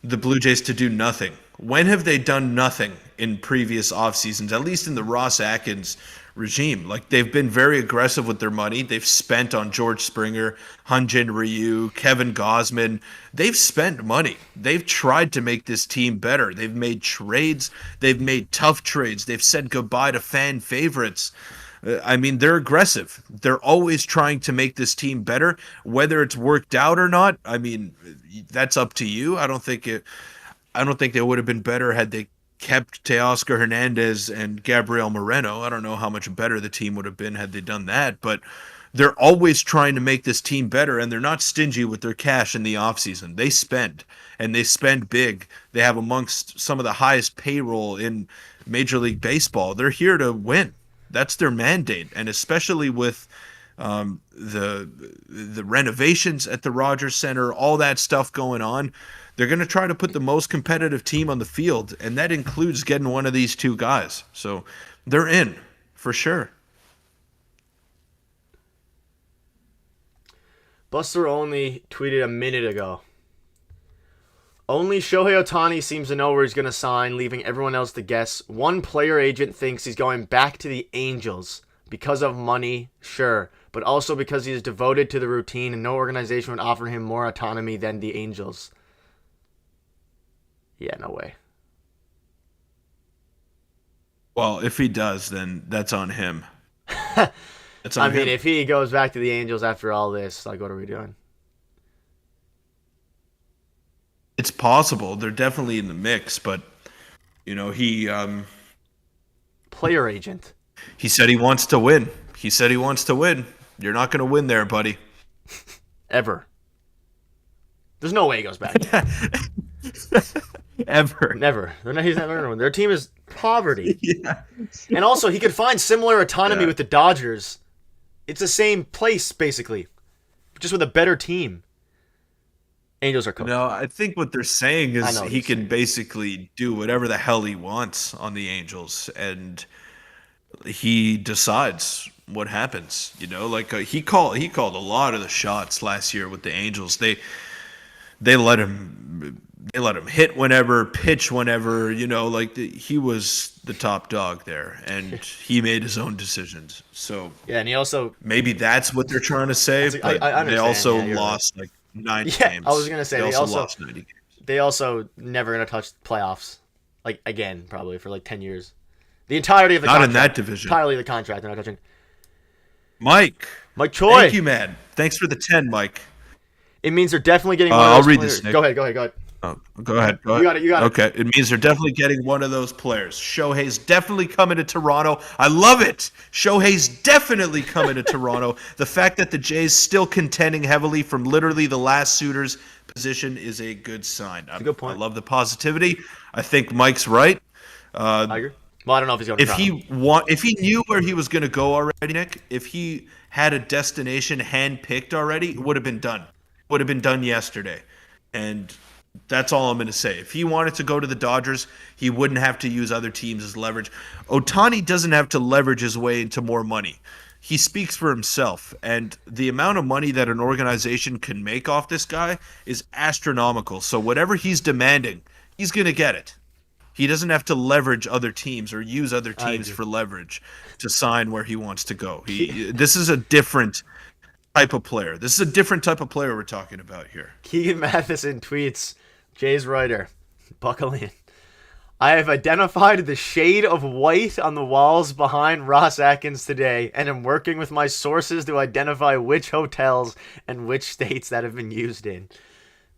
the Blue Jays to do nothing. When have they done nothing in previous off seasons? At least in the Ross Atkins regime. Like they've been very aggressive with their money. They've spent on George Springer, Hyun-Jin Ryu, Kevin Gausman. They've spent money. They've tried to make this team better. They've made trades. They've made tough trades. They've said goodbye to fan favorites. I mean, they're aggressive. They're always trying to make this team better. Whether it's worked out or not, I mean, that's up to you. I don't think they would have been better had they kept Teoscar Hernandez and Gabriel Moreno. I don't know how much better the team would have been had they done that, but they're always trying to make this team better, and they're not stingy with their cash in the offseason. They spend, and they spend big. They have amongst some of the highest payroll in Major League Baseball. They're here to win. That's their mandate, and especially with the renovations at the Rogers Center, all that stuff going on, they're going to try to put the most competitive team on the field, and that includes getting one of these two guys. So they're in for sure. Buster Only tweeted a minute ago. Only Shohei Ohtani seems to know where he's going to sign, leaving everyone else to guess. One player agent thinks he's going back to the Angels because of money, sure, but also because he is devoted to the routine and no organization would offer him more autonomy than the Angels. Yeah, no way. Well, if he does, then that's on him. That's on him. If he goes back to the Angels after all this, like, what are we doing? It's possible. They're definitely in the mix, but he player agent. He said he wants to win. He said he wants to win. You're not going to win there, buddy. Ever. There's no way he goes back. Ever. Never. He's never going to win. Their team is poverty. Yeah. And also, he could find similar autonomy with the Dodgers. It's the same place, basically, just with a better team. Angels are cooked. No, I think what they're saying is he can basically do whatever the hell he wants on the Angels, and he decides what happens. Like he called a lot of the shots last year with the Angels. They let him hit whenever, pitch whenever. He was the top dog there, and he made his own decisions. So yeah, and he also maybe that's what they're trying to say. But I they also lost like 9 games. I was gonna say they also lost 90 games. They also never gonna touch playoffs again probably for 10 years. The entirety of the contract. Not in that division. Entirely the contract they're not touching. Mike Choi. Thank you, man. Thanks for the 10, Mike. It means they're definitely getting one of those I'll read players. this, Nick. Go ahead. Oh, go ahead. You got it. Okay, it means they're definitely getting one of those players. Shohei's definitely coming to Toronto. I love it. Shohei's definitely coming to Toronto. The fact that the Jays still contending heavily from literally the last suitor's position is a good sign. That's a good point. I love the positivity. I think Mike's right. I agree. Well, I don't know if he's going to Toronto. If he knew where he was going to go already, Nick, if he had a destination hand-picked already, it would have been done. Would have been done yesterday. And that's all I'm going to say. If he wanted to go to the Dodgers, he wouldn't have to use other teams as leverage. Ohtani doesn't have to leverage his way into more money. He speaks for himself, and the amount of money that an organization can make off this guy is astronomical. So whatever he's demanding, he's going to get it. He doesn't have to leverage other teams or use other teams for leverage to sign where he wants to go. This is a different type of player. This is a different type of player we're talking about here. Keegan Matheson tweets, Jay's writer, buckle in. I have identified the shade of white on the walls behind Ross Atkins today, and am working with my sources to identify which hotels and which states that have been used in.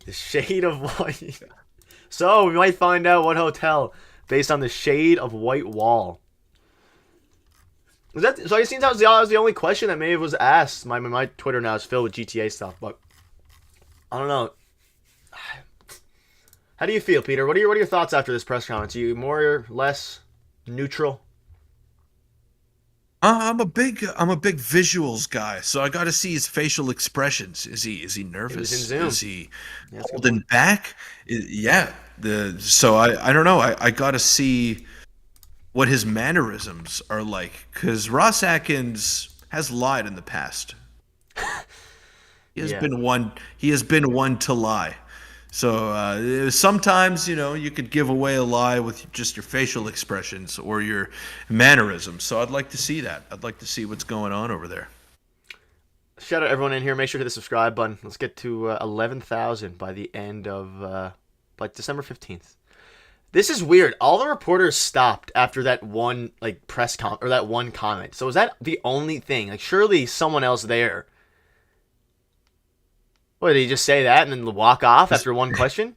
The shade of white. So we might find out what hotel based on the shade of white wall. So it seems that was the only question that maybe was asked. My Twitter now is filled with GTA stuff, but I don't know. How do you feel, Peter? What are your thoughts after this press conference? Are you more or less neutral? I'm a big visuals guy, so I got to see his facial expressions. Is he nervous? Is he holding back? Yeah. So I don't know. I got to see what his mannerisms are like, because Ross Atkins has lied in the past. He has been one to lie. So sometimes, you could give away a lie with just your facial expressions or your mannerisms. So I'd like to see that. I'd like to see what's going on over there. Shout out everyone in here. Make sure to hit the subscribe button. Let's get to 11,000 by the end of by December 15th. This is weird. All the reporters stopped after that one press or that one comment. So is that the only thing? Like surely someone else there. What, did he just say that and then walk off after one question?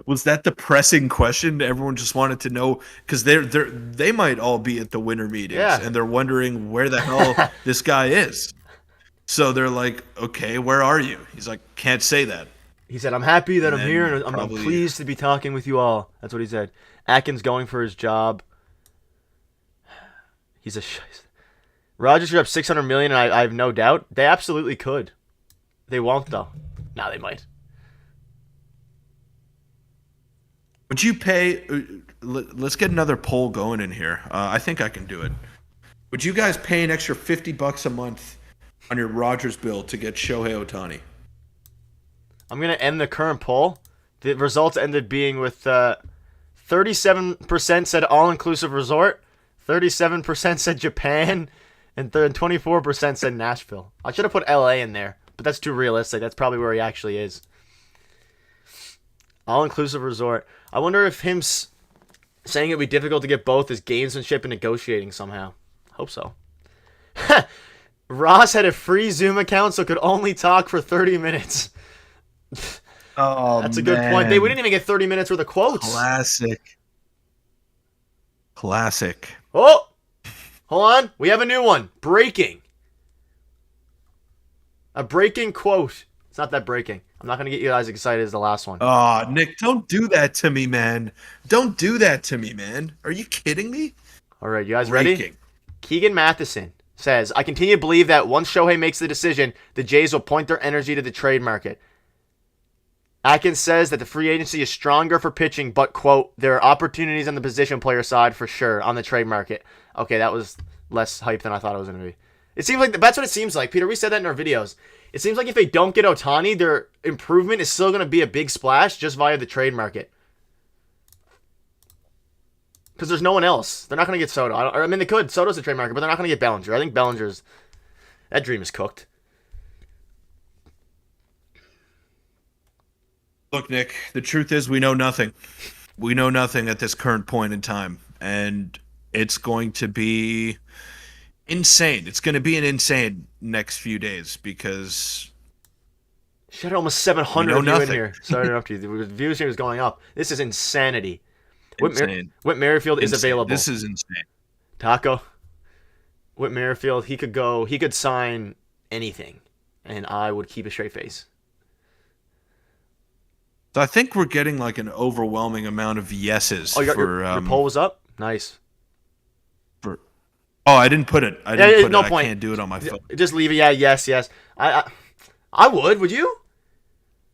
Was that the pressing question? Everyone just wanted to know because they might all be at the winter meetings and they're wondering where the hell this guy is. So they're like, "Okay, where are you?" He's like, "Can't say that." He said, "I'm happy that I'm here and I'm pleased to be talking with you all." That's what he said. Atkins going for his job. He's a Rogers should have $600 million, and I have no doubt they absolutely could. They won't though. Nah, they might. Would you pay? Let's get another poll going in here. I think I can do it. Would you guys pay an extra $50 a month on your Rogers bill to get Shohei Ohtani? I'm gonna end the current poll. The results ended being with 37% said all-inclusive resort, 37% said Japan, and 24% said Nashville. I should have put LA in there, but that's too realistic. That's probably where he actually is. All-inclusive resort. I wonder if him saying it would be difficult to get both is gamesmanship and negotiating somehow. Hope so. Ross had a free Zoom account so could only talk for 30 minutes. Oh, that's a good point. We didn't even get 30 minutes worth of quotes. Classic. Oh, hold on. We have a new one. Breaking. A breaking quote. It's not that breaking. I'm not going to get you guys excited as the last one. Oh, Nick, don't do that to me, man. Don't do that to me, man. Are you kidding me? All right, you guys ready? Keegan Matheson says, I continue to believe that once Shohei makes the decision, the Jays will point their energy to the trade market. Atkins says that the free agency is stronger for pitching, but, quote, there are opportunities on the position player side for sure on the trade market. Okay, that was less hype than I thought it was going to be. It seems like that's what it seems like. Peter, we said that in our videos. It seems like if they don't get Ohtani, their improvement is still going to be a big splash just via the trade market. Because there's no one else. They're not going to get Soto. I mean, they could. Soto's the trade market, but they're not going to get Bellinger. I think Bellinger's... That dream is cooked. Look, Nick, the truth is we know nothing. We know nothing at this current point in time. And it's going to be insane. It's going to be an insane next few days because... Shut almost 700 of you in here. Sorry to interrupt you. The views here is going up. This is insanity. Whit Merrifield is available. This is insane. Taco. Whit Merrifield, he could sign anything, and I would keep a straight face. So I think we're getting like an overwhelming amount of yeses. Oh, your poll was up? Nice. I didn't put it. I can't do it on my phone. Just leave it. Yeah, yes. I would. Would you?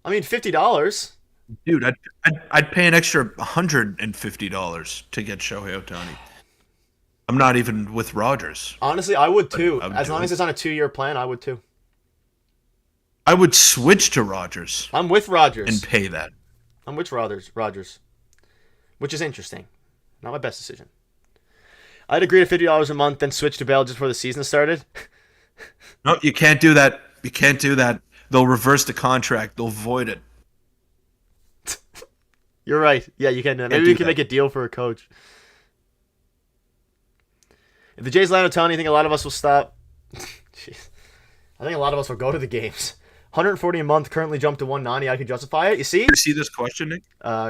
I mean, $50. Dude, I'd pay an extra $150 to get Shohei Ohtani. I'm not even with Rogers. Honestly, I would too. As long as it's on a 2-year plan, I would too. I would switch to Rogers. I'm with Rogers. And pay that. I'm with Rogers. Which is interesting. Not my best decision. I'd agree to $50 a month, then switch to Bell just before the season started. No, you can't do that. You can't do that. They'll reverse the contract. They'll void it. You're right. Yeah, you can do that. Maybe we can make a deal for a coach. If the Jays land Ohtani, I think a lot of us will stop. Jeez. I think a lot of us will go to the games. 140 a month, currently jumped to 190. I could justify it. You see? You see this question, Nick?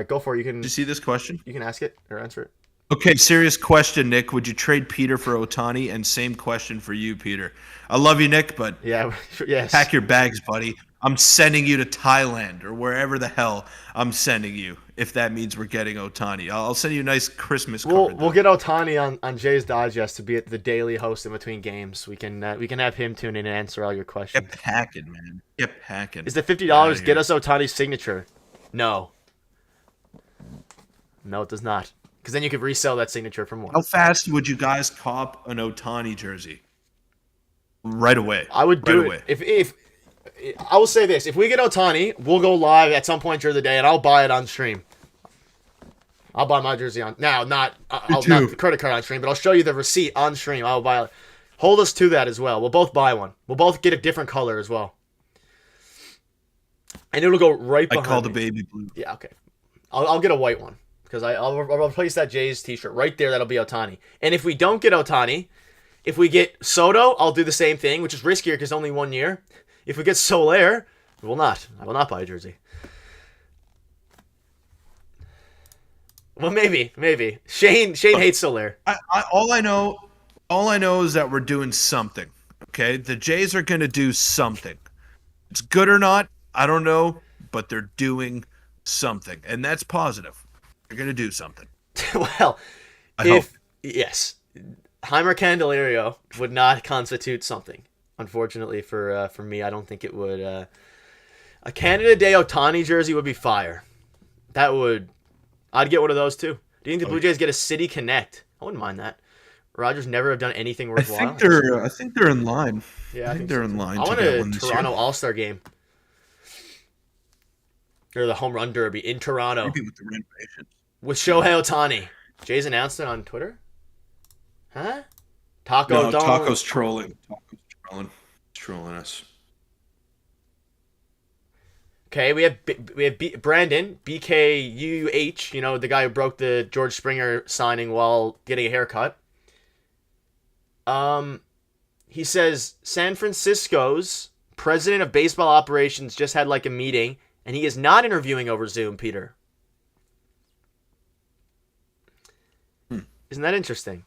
Go for it. Did you see this question? You can ask it or answer it. Okay, serious question, Nick. Would you trade Peter for Ohtani? And same question for you, Peter. I love you, Nick, but yes. Pack your bags, buddy. I'm sending you to Thailand or wherever the hell I'm sending you. If that means we're getting Ohtani, I'll send you a nice Christmas card. We'll get Ohtani on Jay's Digest to be the daily host in between games. We can have him tune in and answer all your questions. Get packing, man. Get packing. Is the $50 get us Ohtani's signature? No, it does not. Because then you could resell that signature for more. How fast would you guys cop an Ohtani jersey? Right away. I would do it. If I will say this: if we get Ohtani, we'll go live at some point during the day, and I'll buy it on stream. I'll buy my jersey on now, I'll not the credit card on stream, but I'll show you the receipt on stream. I'll buy it. Hold us to that as well. We'll both buy one. We'll both get a different color as well, and it'll go right behind. I call me. the baby blue. Yeah, okay. I'll get a white one because I'll replace that Jays t-shirt right there. That'll be Ohtani. And if we don't get Ohtani, if we get Soto, I'll do the same thing, which is riskier because only 1 year. If we get Soler, I will not buy a jersey. Well, maybe. Shane hates Soler. All I know is that we're doing something. Okay, the Jays are going to do something. It's good or not, I don't know, but they're doing something, and that's positive. They're going to do something. Well, I hope. Yes, Heimer Candelario would not constitute something. Unfortunately for me, I don't think it would. A Canada Day Ohtani jersey would be fire. I'd get one of those too. Do you think the Blue Jays get a City Connect? I wouldn't mind that. Rogers never have done anything worthwhile. I think they're in line. Yeah, I think they're so in line. I want a Toronto All-Star game. Or the home run derby in Toronto. Maybe with the renovations. With Shohei Ohtani. Jays announced it on Twitter? Huh? Taco's trolling. Trolling us. Okay, we have Brandon, BKUH, you know, the guy who broke the George Springer signing while getting a haircut. He says San Francisco's president of baseball operations just had like a meeting, and he is not interviewing over Zoom, Peter. Isn't that interesting?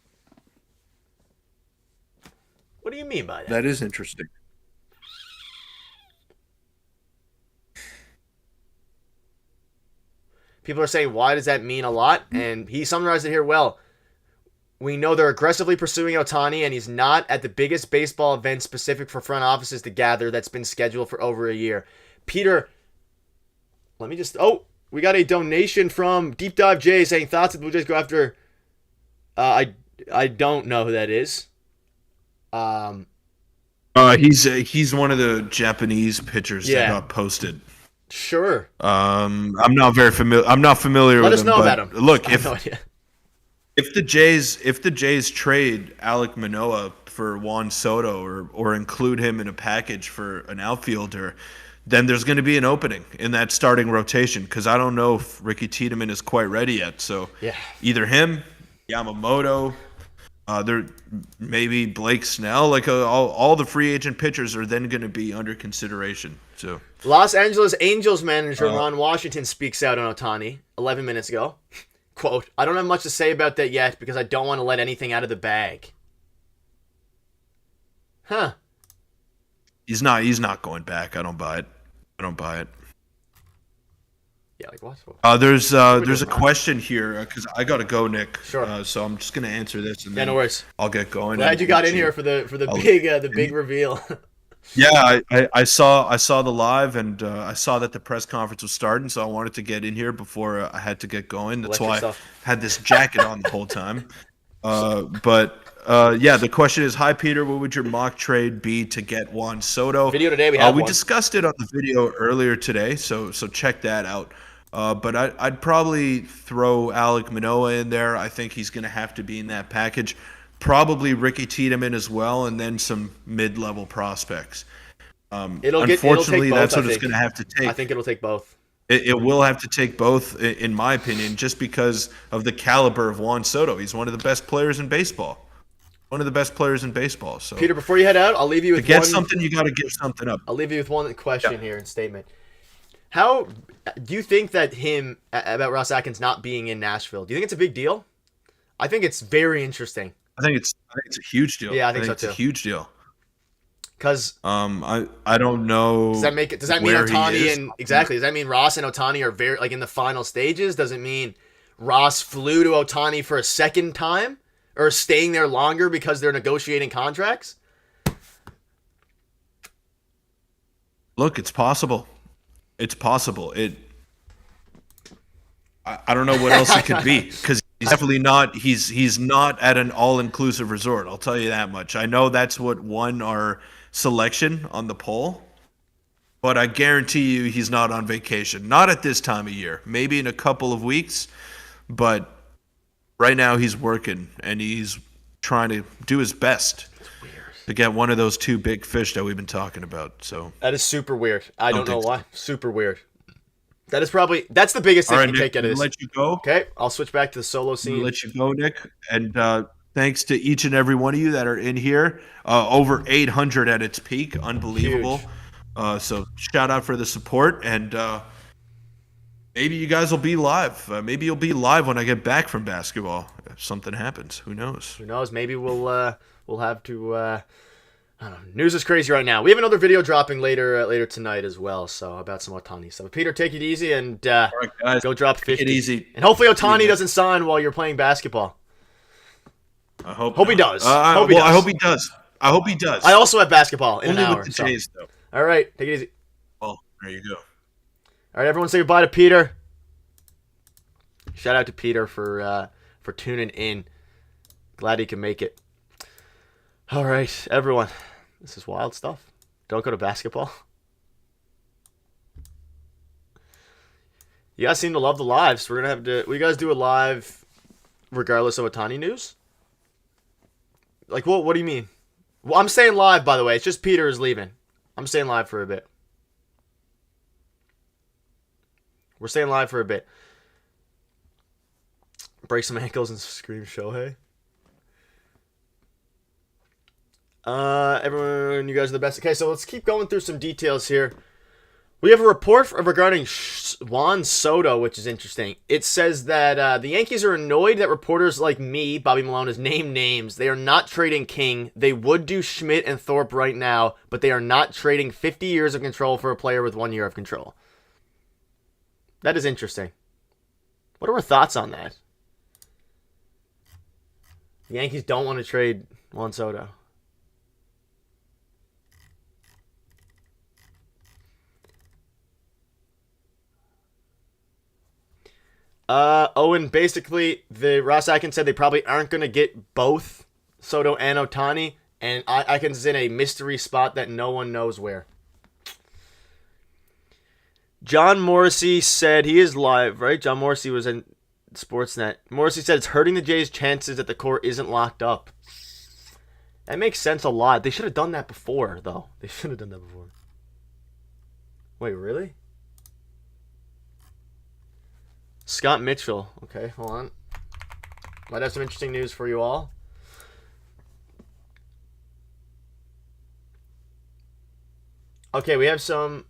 What do you mean by that? That is interesting. People are saying, why does that mean a lot? And he summarized it here well. We know they're aggressively pursuing Ohtani, and he's not at the biggest baseball event specific for front offices to gather that's been scheduled for over a year. Peter, let me just... Oh, we got a donation from Deep Dive J saying, thoughts that the Blue Jays go after... I don't know who that is. He's one of the Japanese pitchers that got posted. Sure. I'm not familiar with him. Let us know about him. Look, if the Jays trade Alek Manoah for Juan Soto or include him in a package for an outfielder, then there's going to be an opening in that starting rotation because I don't know if Ricky Tiedemann is quite ready yet. So either him, Yamamoto, there maybe Blake Snell, like all the free agent pitchers are then going to be under consideration. So Los Angeles Angels manager Ron Washington speaks out on Ohtani 11 minutes ago. Quote, I don't have much to say about that yet because I don't want to let anything out of the bag. Huh. He's not going back. I don't buy it. Yeah, like what? There's a question here because I gotta go, Nick. Sure. So I'm just gonna answer this and then no worries. I'll get going. Glad you got in here for the big reveal. Yeah, I saw the live and I saw that the press conference was starting, so I wanted to get in here before I had to get going. That's why I had this jacket on the whole time. The question is, hi Peter, what would your mock trade be to get Juan Soto? Video today we discussed it on the video earlier today, so check that out. But I'd probably throw Alek Manoah in there. I think he's going to have to be in that package. Probably Ricky Tiedemann as well, and then some mid-level prospects. Unfortunately, that's what it's going to have to take. I think it'll take both. It will have to take both, in my opinion, just because of the caliber of Juan Soto. He's one of the best players in baseball. So, Peter, before you head out, I'll leave you with something. You got to give something up. I'll leave you with one question here and statement. How do you think that about Ross Atkins not being in Nashville? Do you think it's a big deal? I think it's very interesting. I think it's a huge deal. Yeah, I think so it's too. a huge deal. Because I don't know. Does that mean Ohtani and exactly? Does that mean Ross and Ohtani are very like in the final stages? Does it mean Ross flew to Ohtani for a second time or staying there longer because they're negotiating contracts? Look, it's possible. It's possible. I don't know what else it could be because he's definitely not. He's not at an all-inclusive resort. I'll tell you that much. I know that's what won our selection on the poll. but I guarantee you he's not on vacation. Not at this time of year. Maybe in a couple of weeks, but right now he's working and he's trying to do his best to get one of those two big fish that we've been talking about. So that is super weird. I don't know why. Super weird. That's the biggest thing you take out of this. Let you go. Okay, I'll switch back to the solo scene. Let you go, Nick. And thanks to each and every one of you that are in here. Over 800 at its peak. Unbelievable. So shout out for the support. And maybe you guys will be live. Maybe you'll be live when I get back from basketball. If something happens. Who knows? Who knows? Maybe we'll have to... I don't know. News is crazy right now. We have another video dropping later tonight as well, so about some Ohtani stuff. Peter, take it easy and all right, guys, go drop 50. Take it easy. And hopefully Ohtani doesn't sign while you're playing basketball. I hope he does. I hope he does. I hope he does. I also have basketball in Only an hour. with the Jays, though. All right, take it easy. Well, there you go. All right, everyone say goodbye to Peter. Shout out to Peter for tuning in. Glad he can make it. All right, everyone. This is wild stuff. Don't go to basketball. You guys seem to love the lives. We're gonna have to. Will you guys do a live, regardless of Ohtani news? Like, what do you mean? Well, I'm saying live, by the way. It's just Peter is leaving. I'm staying live for a bit. We're staying live for a bit. Break some ankles and scream Shohei. Everyone, you guys are the best. Okay, so let's keep going through some details here. We have a report regarding Juan Soto, which is interesting. It says that the Yankees are annoyed that reporters like me, Bobby Malone, has named names. They are not trading King. They would do Schmidt and Thorpe right now, but they are not trading 50 years of control for a player with 1 year of control. That is interesting. What are our thoughts on that? The Yankees don't want to trade Juan Soto. Owen, basically, the Ross Atkins said they probably aren't going to get both Soto and Ohtani, and Atkins is in a mystery spot that no one knows where. John Morrissey said he is live, right? John Morrissey was in Sportsnet. Morrissey said it's hurting the Jays' chances that the core isn't locked up. That makes sense a lot. They should have done that before, though. They should have done that before. Wait, really? Scott Mitchell. Okay, hold on. Might have some interesting news for you all. Okay, we have some...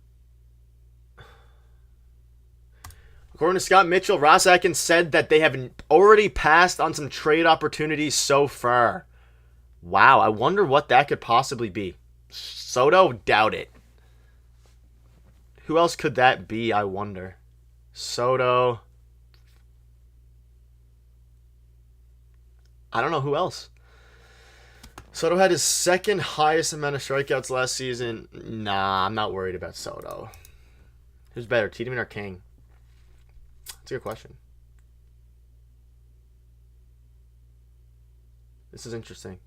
According to Scott Mitchell, Ross Atkins said that they have already passed on some trade opportunities so far. Wow, I wonder what that could possibly be. Soto? Doubt it. Who else could that be, I wonder? Soto... I don't know who else. Soto had his second highest amount of strikeouts last season. Nah, I'm not worried about Soto. Who's better, Tiedemann or King? That's a good question. This is interesting.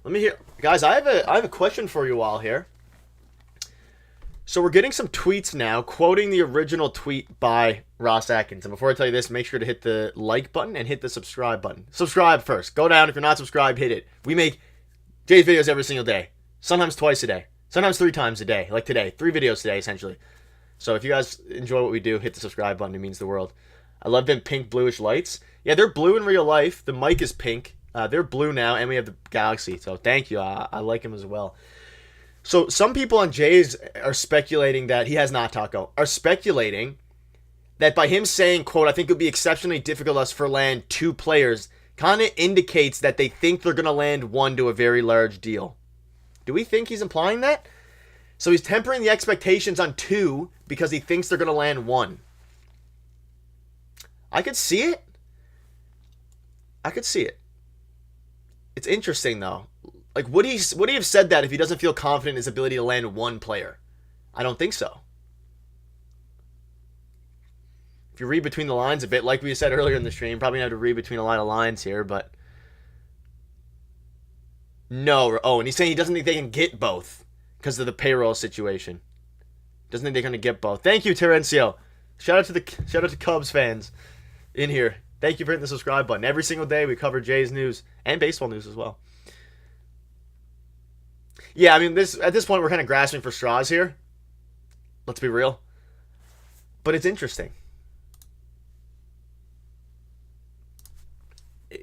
Let me hear, guys. I have a question for you all here. So we're getting some tweets now quoting the original tweet by Ross Atkins. And before I tell you this, make sure to hit the like button and hit the subscribe button. Subscribe first. Go down. If you're not subscribed, hit it. We make Jay's videos every single day. Sometimes twice a day. Sometimes 3 times a day. Like today. 3 videos today, essentially. So if you guys enjoy what we do, hit the subscribe button. It means the world. I love them pink bluish lights. Yeah, they're blue in real life. The mic is pink. They're blue now. And we have the Galaxy. So thank you. I like them as well. So some people on Jays are speculating that he has not Taco. Are speculating that by him saying, quote, I think it would be exceptionally difficult us for land 2 players, kind of indicates that they think they're going to land 1 to a very large deal. Do we think he's implying that? So he's tempering the expectations on 2 because he thinks they're going to land 1. I could see it. I could see it. It's interesting, though. Like, would he have said that if he doesn't feel confident in his ability to land 1 player? I don't think so. If you read between the lines a bit, like we said earlier in the stream, probably have to read between a line of lines here, but No. Oh, and he's saying he doesn't think they can get both because of the payroll situation. Doesn't think they're going to get both. Thank you, Terencio. Shout out to Cubs fans in here. Thank you for hitting the subscribe button. Every single day we cover Jays news and baseball news as well. Yeah, I mean, at this point we're kind of grasping for straws here. Let's be real. But it's interesting.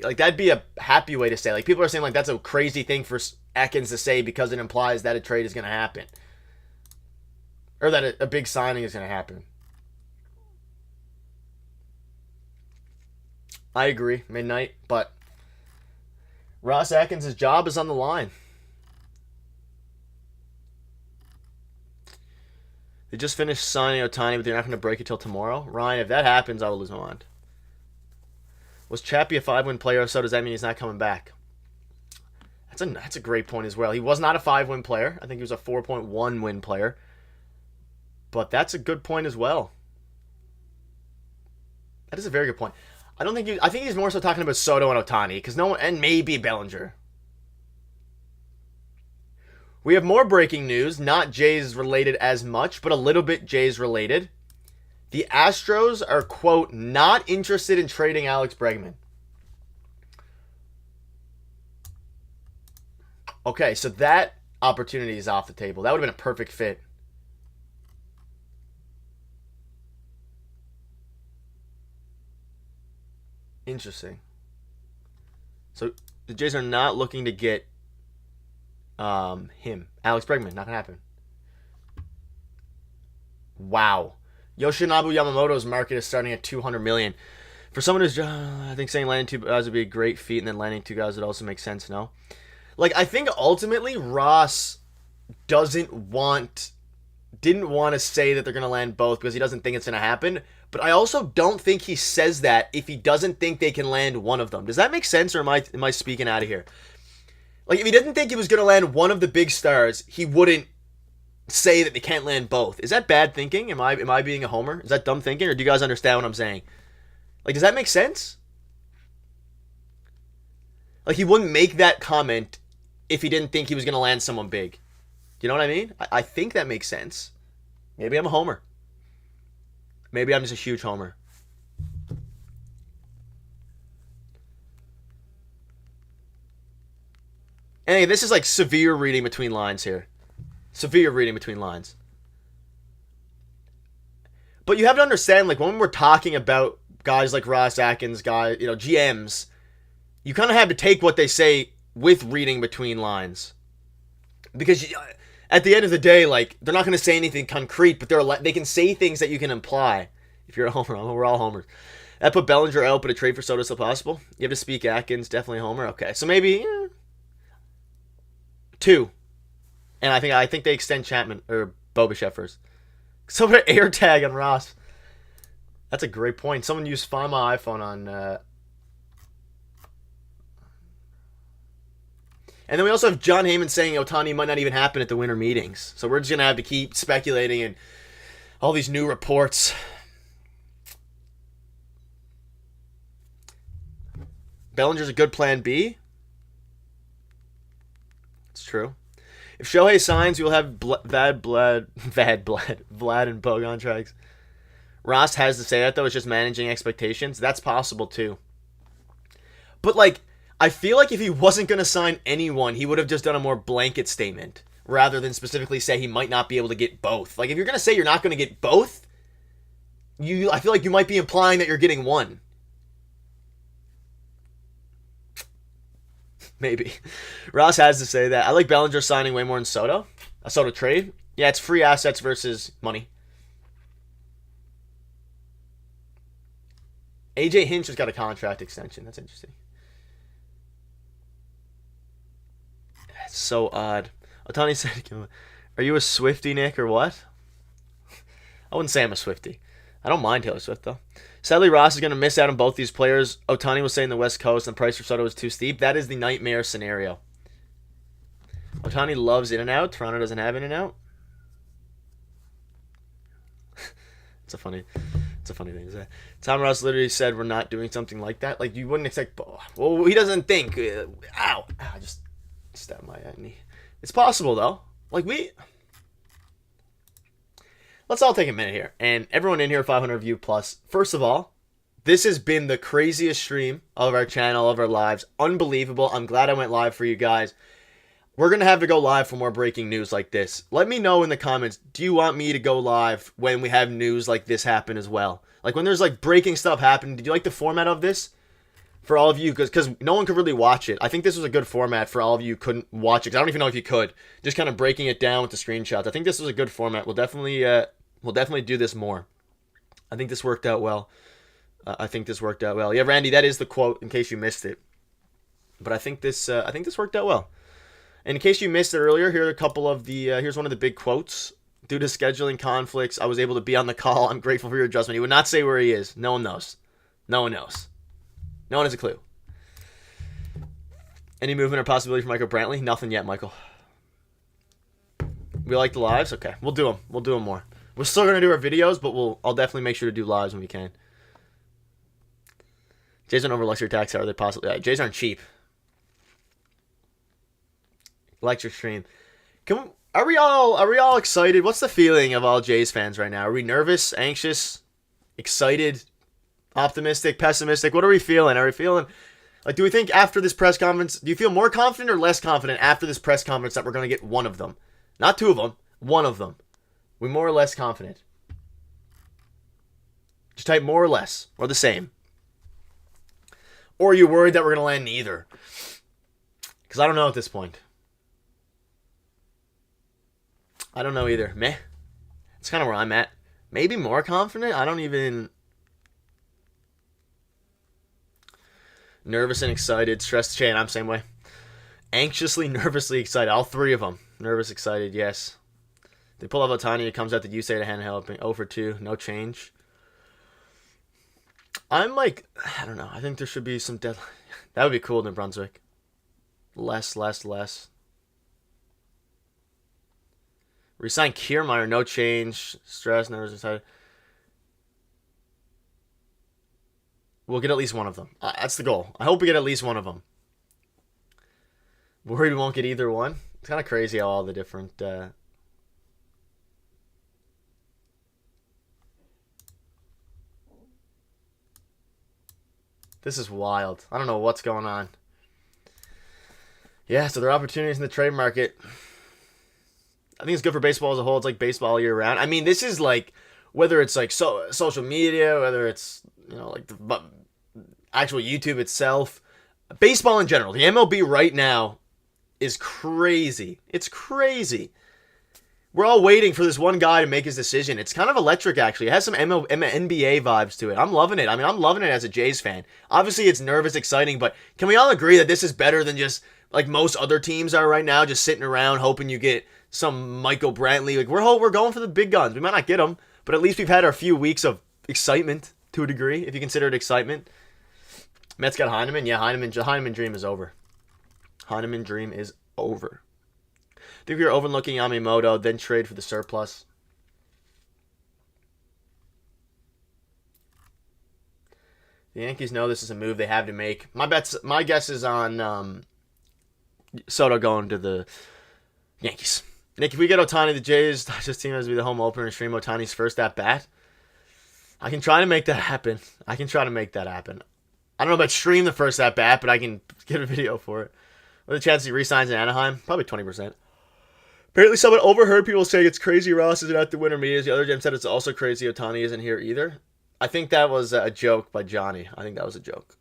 Like, that'd be a happy way to say. Like, people are saying, like, that's a crazy thing for Atkins to say because it implies that a trade is going to happen. Or that a big signing is going to happen. I agree, midnight, but Ross Atkins' job is on the line. They just finished signing Ohtani, but they're not going to break it till tomorrow. Ryan, if that happens, I will lose my mind. Was Chappie a 5-win player, so does that mean he's not coming back? That's a great point as well. He was not a 5-win player. I think he was a 4.1 win player. But that's a good point as well. That is a very good point. I think he's more so talking about Soto and Ohtani, because and maybe Bellinger. We have more breaking news, not Jays related as much, but a little bit Jays related. The Astros are, quote, not interested in trading Alex Bregman. Okay, so that opportunity is off the table. That would have been a perfect fit. Interesting. So the Jays are not looking to get him. Alex Bregman, not gonna happen. Wow. Yoshinobu Yamamoto's market is starting at $200 million. For someone who's, I think saying landing 2 guys would be a great feat, and then landing 2 guys would also make sense, no? Like, I think ultimately Ross didn't want to say that they're going to land both because he doesn't think it's going to happen. But I also don't think he says that if he doesn't think they can land one of them. Does that make sense, or am I speaking out of here? Like, if he didn't think he was going to land one of the big stars, he wouldn't say that they can't land both. Is that bad thinking? Am I being a homer? Is that dumb thinking, or do you guys understand what I'm saying? Like, does that make sense? Like, he wouldn't make that comment if he didn't think he was going to land someone big. Do you know what I mean? I think that makes sense. Maybe I'm a homer. Maybe I'm just a huge homer. Anyway, this is like severe reading between lines here. Severe reading between lines. But you have to understand, like, when we're talking about guys like Ross Atkins, GMs, you kind of have to take what they say with reading between lines. Because at the end of the day, like, they're not going to say anything concrete, but they can say things that you can imply. If you're a homer, we're all homers. That put Bellinger out, but a trade for Soto still possible. You have to speak Atkins, definitely a homer. Okay, so maybe 2. And I think they extend Chapman or Bobachev first. So about air tag on Ross. That's a great point. Someone used Find My iPhone on. And then we also have John Heyman saying Ohtani might not even happen at the winter meetings. So we're just gonna have to keep speculating and all these new reports. Bellinger's a good plan B. It's true. If Shohei signs, you'll have Vlad and Bo contracts. Ross has to say that, though. It's just managing expectations. That's possible, too. But, like, I feel like if he wasn't going to sign anyone, he would have just done a more blanket statement rather than specifically say he might not be able to get both. Like, if you're going to say you're not going to get both, I feel like you might be implying that you're getting one. Maybe. Ross has to say that. I like Bellinger signing way more than Soto. A Soto trade. Yeah, it's free assets versus money. AJ Hinch has got a contract extension. That's interesting. That's so odd. Ohtani said, are you a Swiftie, Nick, or what? I wouldn't say I'm a Swiftie. I don't mind Taylor Swift, though. Sadly, Ross is going to miss out on both these players. Ohtani was saying the West Coast and the price for Soto was too steep. That is the nightmare scenario. Ohtani loves In-N-Out. Toronto doesn't have In-N-Out. It's a funny thing to say. Tom Ross literally said we're not doing something like that. Like, you wouldn't expect. Well, he doesn't think. Ow! Just Stab my knee. It's possible though. Like let's all take a minute here, and everyone in here 500 view plus. First of all, this has been the craziest stream of our channel, of our lives. Unbelievable. I'm glad I went live for you guys. We're going to have to go live for more breaking news like this. Let me know in the comments, do you want me to go live when we have news like this happen as well? Like when there's like breaking stuff happening, did you like the format of this? For all of you, because no one could really watch it. I think this was a good format for all of you who couldn't watch it. 'Cause I don't even know if you could. Just kind of breaking it down with the screenshots. I think this was a good format. We'll definitely do this more. I think this worked out well. Yeah, Randy, that is the quote in case you missed it. But I think this worked out well. And in case you missed it earlier, here are a couple of the here's one of the big quotes. Due to scheduling conflicts, I was able to be on the call. I'm grateful for your adjustment. He would not say where he is. No one knows. No one knows. No one has a clue. Any movement or possibility for Michael Brantley? Nothing yet, Michael. We like the lives? Okay, we'll do them. We'll do them more. We're still going to do our videos, but I'll definitely make sure to do lives when we can. Jays aren't over luxury tax. Are they possibly? Jays aren't cheap. Electric stream. Are we all excited? What's the feeling of all Jays fans right now? Are we nervous, anxious, excited, optimistic, pessimistic? What are we feeling? Are we feeling like, do we think after this press conference, do you feel more confident or less confident after this press conference that we're going to get one of them? Not two of them, one of them. We more or less confident? Just type more or less or the same. Or are you worried that we're going to land neither? Because I don't know at this point. I don't know either. Meh. It's kind of where I'm at. Maybe more confident? I don't even... Nervous and excited. Stressed chain. I'm same way. Anxiously, nervously excited. All three of them. Nervous, excited, yes. They pull off Ohtani. It comes out that you say to hand helping. 0 for 2. No change. I'm like... I don't know. I think there should be some deadline. That would be cool, New Brunswick. Less. Resign Kiermaier, no change. Stress, nervous, excited. We'll get at least one of them. That's the goal. I hope we get at least one of them. Worried we won't get either one. It's kind of crazy how all the different... This is wild. I don't know what's going on. Yeah, so there are opportunities in the trade market. I think it's good for baseball as a whole. It's like baseball all year round. I mean, this is like, whether it's like social media, whether it's, like the actual YouTube itself, baseball in general. The MLB right now is crazy. It's crazy. We're all waiting for this one guy to make his decision. It's kind of electric, actually. It has some NBA vibes to it. I'm loving it. I mean, I'm loving it as a Jays fan. Obviously, it's nervous, exciting, but can we all agree that this is better than just like most other teams are right now, just sitting around hoping you get some Michael Brantley? Like we're going for the big guns. We might not get them, but at least we've had our few weeks of excitement to a degree, if you consider it excitement. Mets got Heineman. Yeah, Heineman dream is over. Heineman dream is over. I think we were overlooking Yamamoto, then trade for the surplus. The Yankees know this is a move they have to make. My guess is on Soto going to the Yankees. Nick, if we get Ohtani, the Jays, this team has to be the home opener and stream Ohtani's first at bat. I can try to make that happen. I don't know about stream the first at bat, but I can get a video for it. What are the chances he re-signs in Anaheim? Probably 20%. Apparently someone overheard people saying it's crazy Ross isn't at the winter meetings. The other gym said it's also crazy Ohtani isn't here either. I think that was a joke by Johnny. I think that was a joke.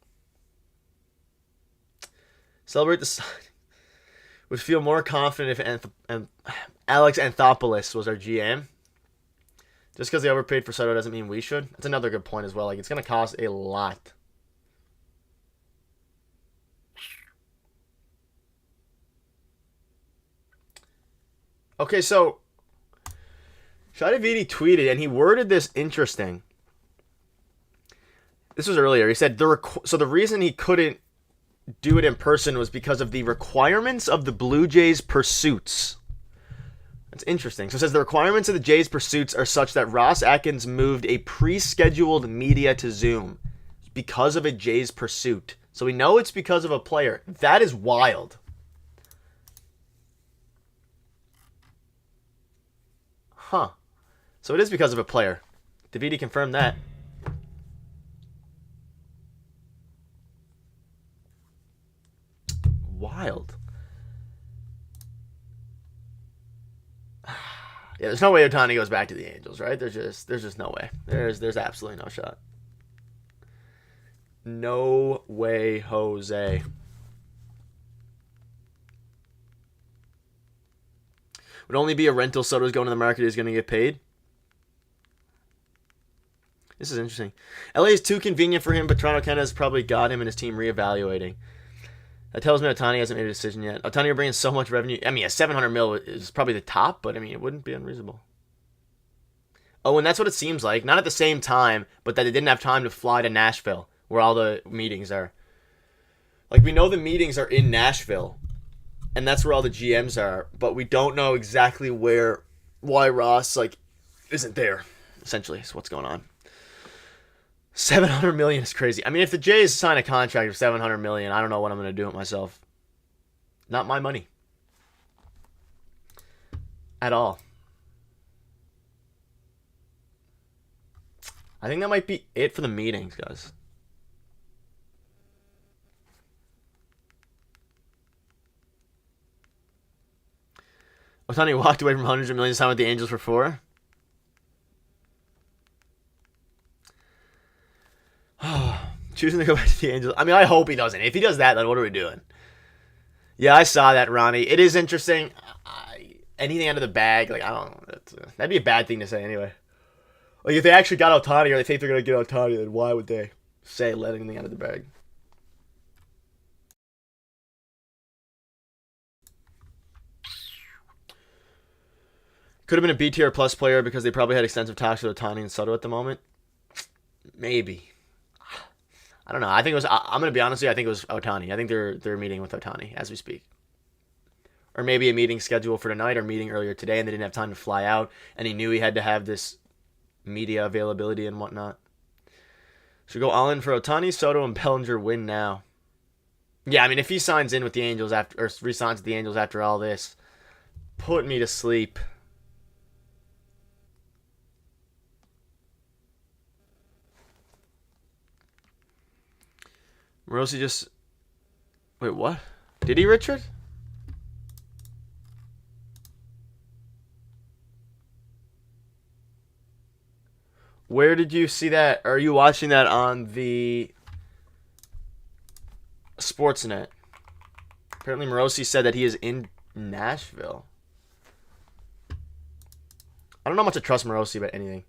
Celebrate the signing. Would feel more confident if Alex Anthopoulos was our GM. Just because they overpaid for Soto doesn't mean we should. That's another good point as well. Like, it's going to cost a lot. Okay, so Shadividi tweeted, and he worded this interesting. This was earlier. He said, so the reason he couldn't do it in person was because of the requirements of the Blue Jays' pursuits. That's interesting. So it says the requirements of the Jays' pursuits are such that Ross Atkins moved a pre-scheduled media to Zoom because of a Jays' pursuit. So we know it's because of a player. That is wild. Huh. So it is because of a player. Davidi confirmed that. Wild. Yeah, there's no way Ohtani goes back to the Angels, right? There's just no way. There's absolutely no shot. No way, Jose. Would only be a rental. Soto's going to the market. He's going to get paid. This is interesting. LA is too convenient for him, but Toronto Canada has probably got him and his team reevaluating. That tells me Ohtani hasn't made a decision yet. Ohtani will bring in so much revenue. I mean, a $700 million is probably the top, but I mean, it wouldn't be unreasonable. Oh, and that's what it seems like. Not at the same time, but that they didn't have time to fly to Nashville, where all the meetings are. Like, we know the meetings are in Nashville, and that's where all the GMs are, but we don't know exactly why Ross, like, isn't there, essentially, is what's going on. $700 million is crazy. I mean, if the Jays sign a contract of $700 million, I don't know what I'm going to do with myself. Not my money. At all. I think that might be it for the meetings, guys. Ohtani walked away from hundreds of millions to sign with the Angels for $4. Choosing to go back to the Angels. I mean, I hope he doesn't. If he does that, then what are we doing? Yeah, I saw that, Ronnie. It is interesting. Anything out of the bag, like, I don't know. That'd be a bad thing to say anyway. Like, if they actually got Ohtani or they think they're going to get Ohtani, then why would they say let anything out of the bag? Could have been a B-tier plus player because they probably had extensive talks with Ohtani and Soto at the moment. Maybe. I don't know. I think it was. I'm gonna be honest with you. I think it was Ohtani. I think they're meeting with Ohtani as we speak, or maybe a meeting scheduled for tonight, or meeting earlier today, and they didn't have time to fly out, and he knew he had to have this media availability and whatnot. Should go all in for Ohtani, Soto, and Bellinger win now. Yeah, I mean, if he signs in with the Angels after, or resigns with the Angels after all this, put me to sleep. Morosi just... Wait, what? Did he, Richard? Where did you see that? Are you watching that on the Sportsnet? Apparently Morosi said that he is in Nashville. I don't know much to trust Morosi about anything.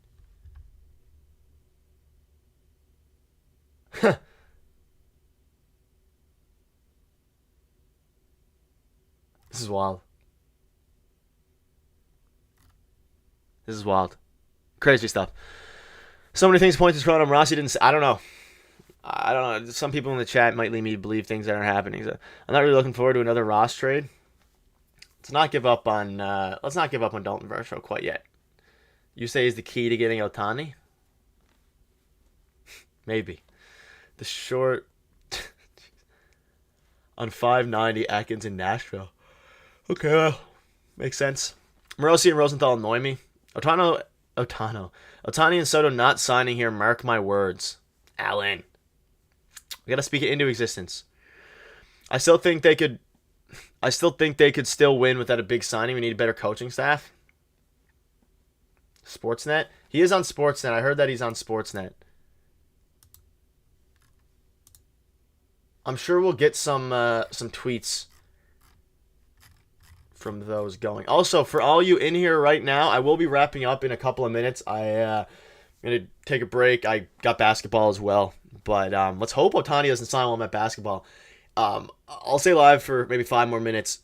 This is wild. This is wild. Crazy stuff. So many things point to Toronto. Rossi didn't say, I don't know. I don't know. Some people in the chat might lead me to believe things that aren't happening. So I'm not really looking forward to another Ross trade. Let's not give up on Dalton Varsho quite yet. You say is the key to getting Ohtani? Maybe. The short on 590 Atkins in Nashville. Okay, well, makes sense. Morosi and Rosenthal annoy me. Ohtani and Soto not signing here. Mark my words, Alan. We gotta speak it into existence. I still think they could still win without a big signing. We need a better coaching staff. Sportsnet. He is on Sportsnet. I heard that he's on Sportsnet. I'm sure we'll get some tweets from those going. Also, for all you in here right now, I will be wrapping up in a couple of minutes. I'm going to take a break. I got basketball as well. But let's hope Ohtani doesn't sign while I'm at basketball. I'll stay live for maybe 5 more minutes.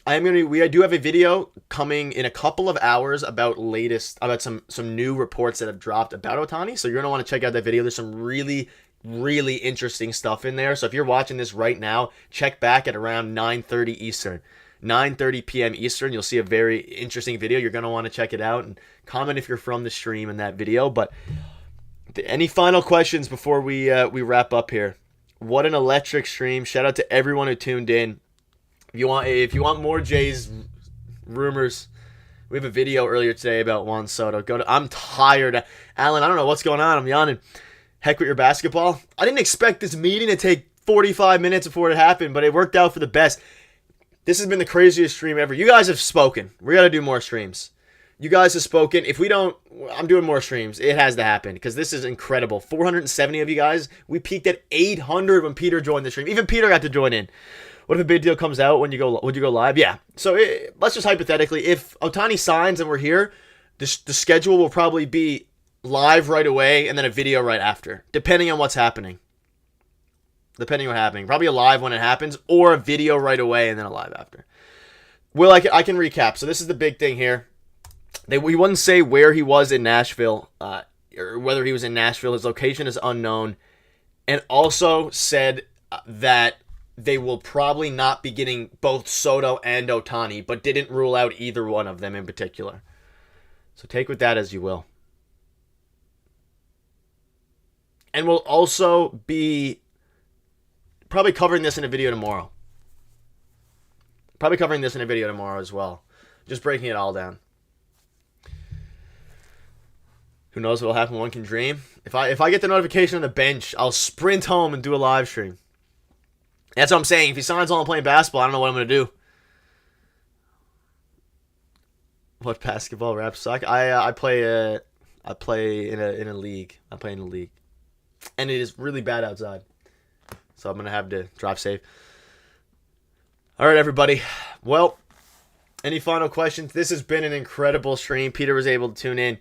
I do have a video coming in a couple of hours about some new reports that have dropped about Ohtani. So you're going to want to check out that video. There's some really, really interesting stuff in there. So if you're watching this right now, check back at around 9:30 Eastern. 9:30 p.m. Eastern. You'll see a very interesting video. You're going to want to check it out and comment if you're from the stream in that video. But any final questions before we wrap up here? What an electric stream. Shout out to everyone who tuned in. If you want more Jays rumors, We have a video earlier today about Juan Soto. I'm tired. Alan, I don't know what's going on. I'm yawning. Heck with your basketball. I didn't expect this meeting to take 45 minutes before it happened, but it worked out for the best. This has been the craziest stream ever. You guys have spoken. We got to do more streams. You guys have spoken. If we don't, I'm doing more streams. It has to happen because this is incredible. 470 of you guys. We peaked at 800 when Peter joined the stream. Even Peter got to join in. What if a big deal comes out when you go? Would you go live? Yeah. So let's just hypothetically, if Ohtani signs and we're here, the schedule will probably be live right away and then a video right after, depending on what's happening. Depending on what's happening, probably a live when it happens, or a video right away and then a live after. I can recap. So this is the big thing here. We wouldn't say where he was in Nashville, or whether he was in Nashville. His location is unknown, and also said that they will probably not be getting both Soto and Ohtani, but didn't rule out either one of them in particular. So take with that as you will. And we'll also be probably covering this in a video tomorrow. Probably covering this in a video tomorrow as well. Just breaking it all down. Who knows what will happen? One can dream. If I get the notification on the bench, I'll sprint home and do a live stream. That's what I'm saying. If he signs on playing basketball, I don't know what I'm going to do. What basketball raps suck? I play in a league. I play in a league. And it is really bad outside. So I'm going to have to drive safe. All right, everybody. Well, any final questions? This has been an incredible stream. Peter was able to tune in.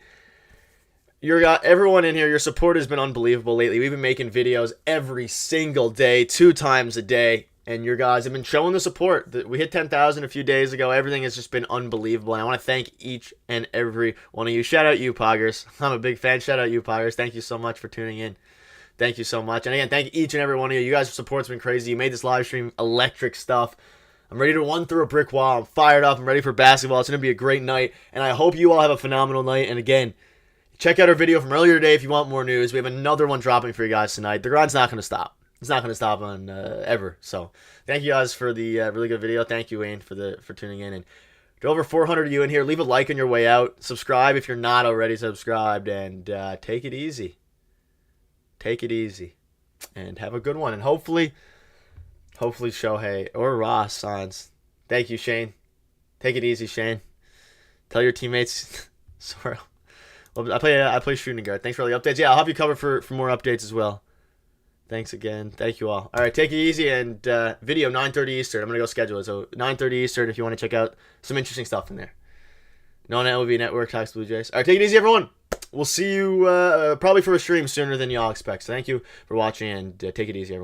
Everyone in here, your support has been unbelievable lately. We've been making videos every single day, 2 times a day, and your guys have been showing the support. We hit 10,000 a few days ago. Everything has just been unbelievable, and I want to thank each and every one of you. Shout out you, Poggers. I'm a big fan. Shout out you, Poggers. Thank you so much for tuning in. Thank you so much. And again, thank each and every one of you. You guys' support's been crazy. You made this live stream electric stuff. I'm ready to run through a brick wall. I'm fired up. I'm ready for basketball. It's going to be a great night, and I hope you all have a phenomenal night. And again, check out our video from earlier today if you want more news. We have another one dropping for you guys tonight. The grind's not going to stop. It's not going to stop on ever. So thank you guys for the really good video. Thank you, Wayne, for tuning in. And to over 400 of you in here, leave a like on your way out. Subscribe if you're not already subscribed. And take it easy. Take it easy. And have a good one. And hopefully Shohei or Ross signs. Thank you, Shane. Take it easy, Shane. Tell your teammates. Sorry. Well, I play shooting guard. Thanks for all the updates. Yeah, I'll have you covered for more updates as well. Thanks again. Thank you all. All right, take it easy. And video 9:30 Eastern. I'm going to go schedule it. So 9:30 Eastern if you want to check out some interesting stuff in there. Non-LV Network, Talks Blue Jays. All right, take it easy, everyone. We'll see you probably for a stream sooner than y'all expect. So thank you for watching, and take it easy, everyone.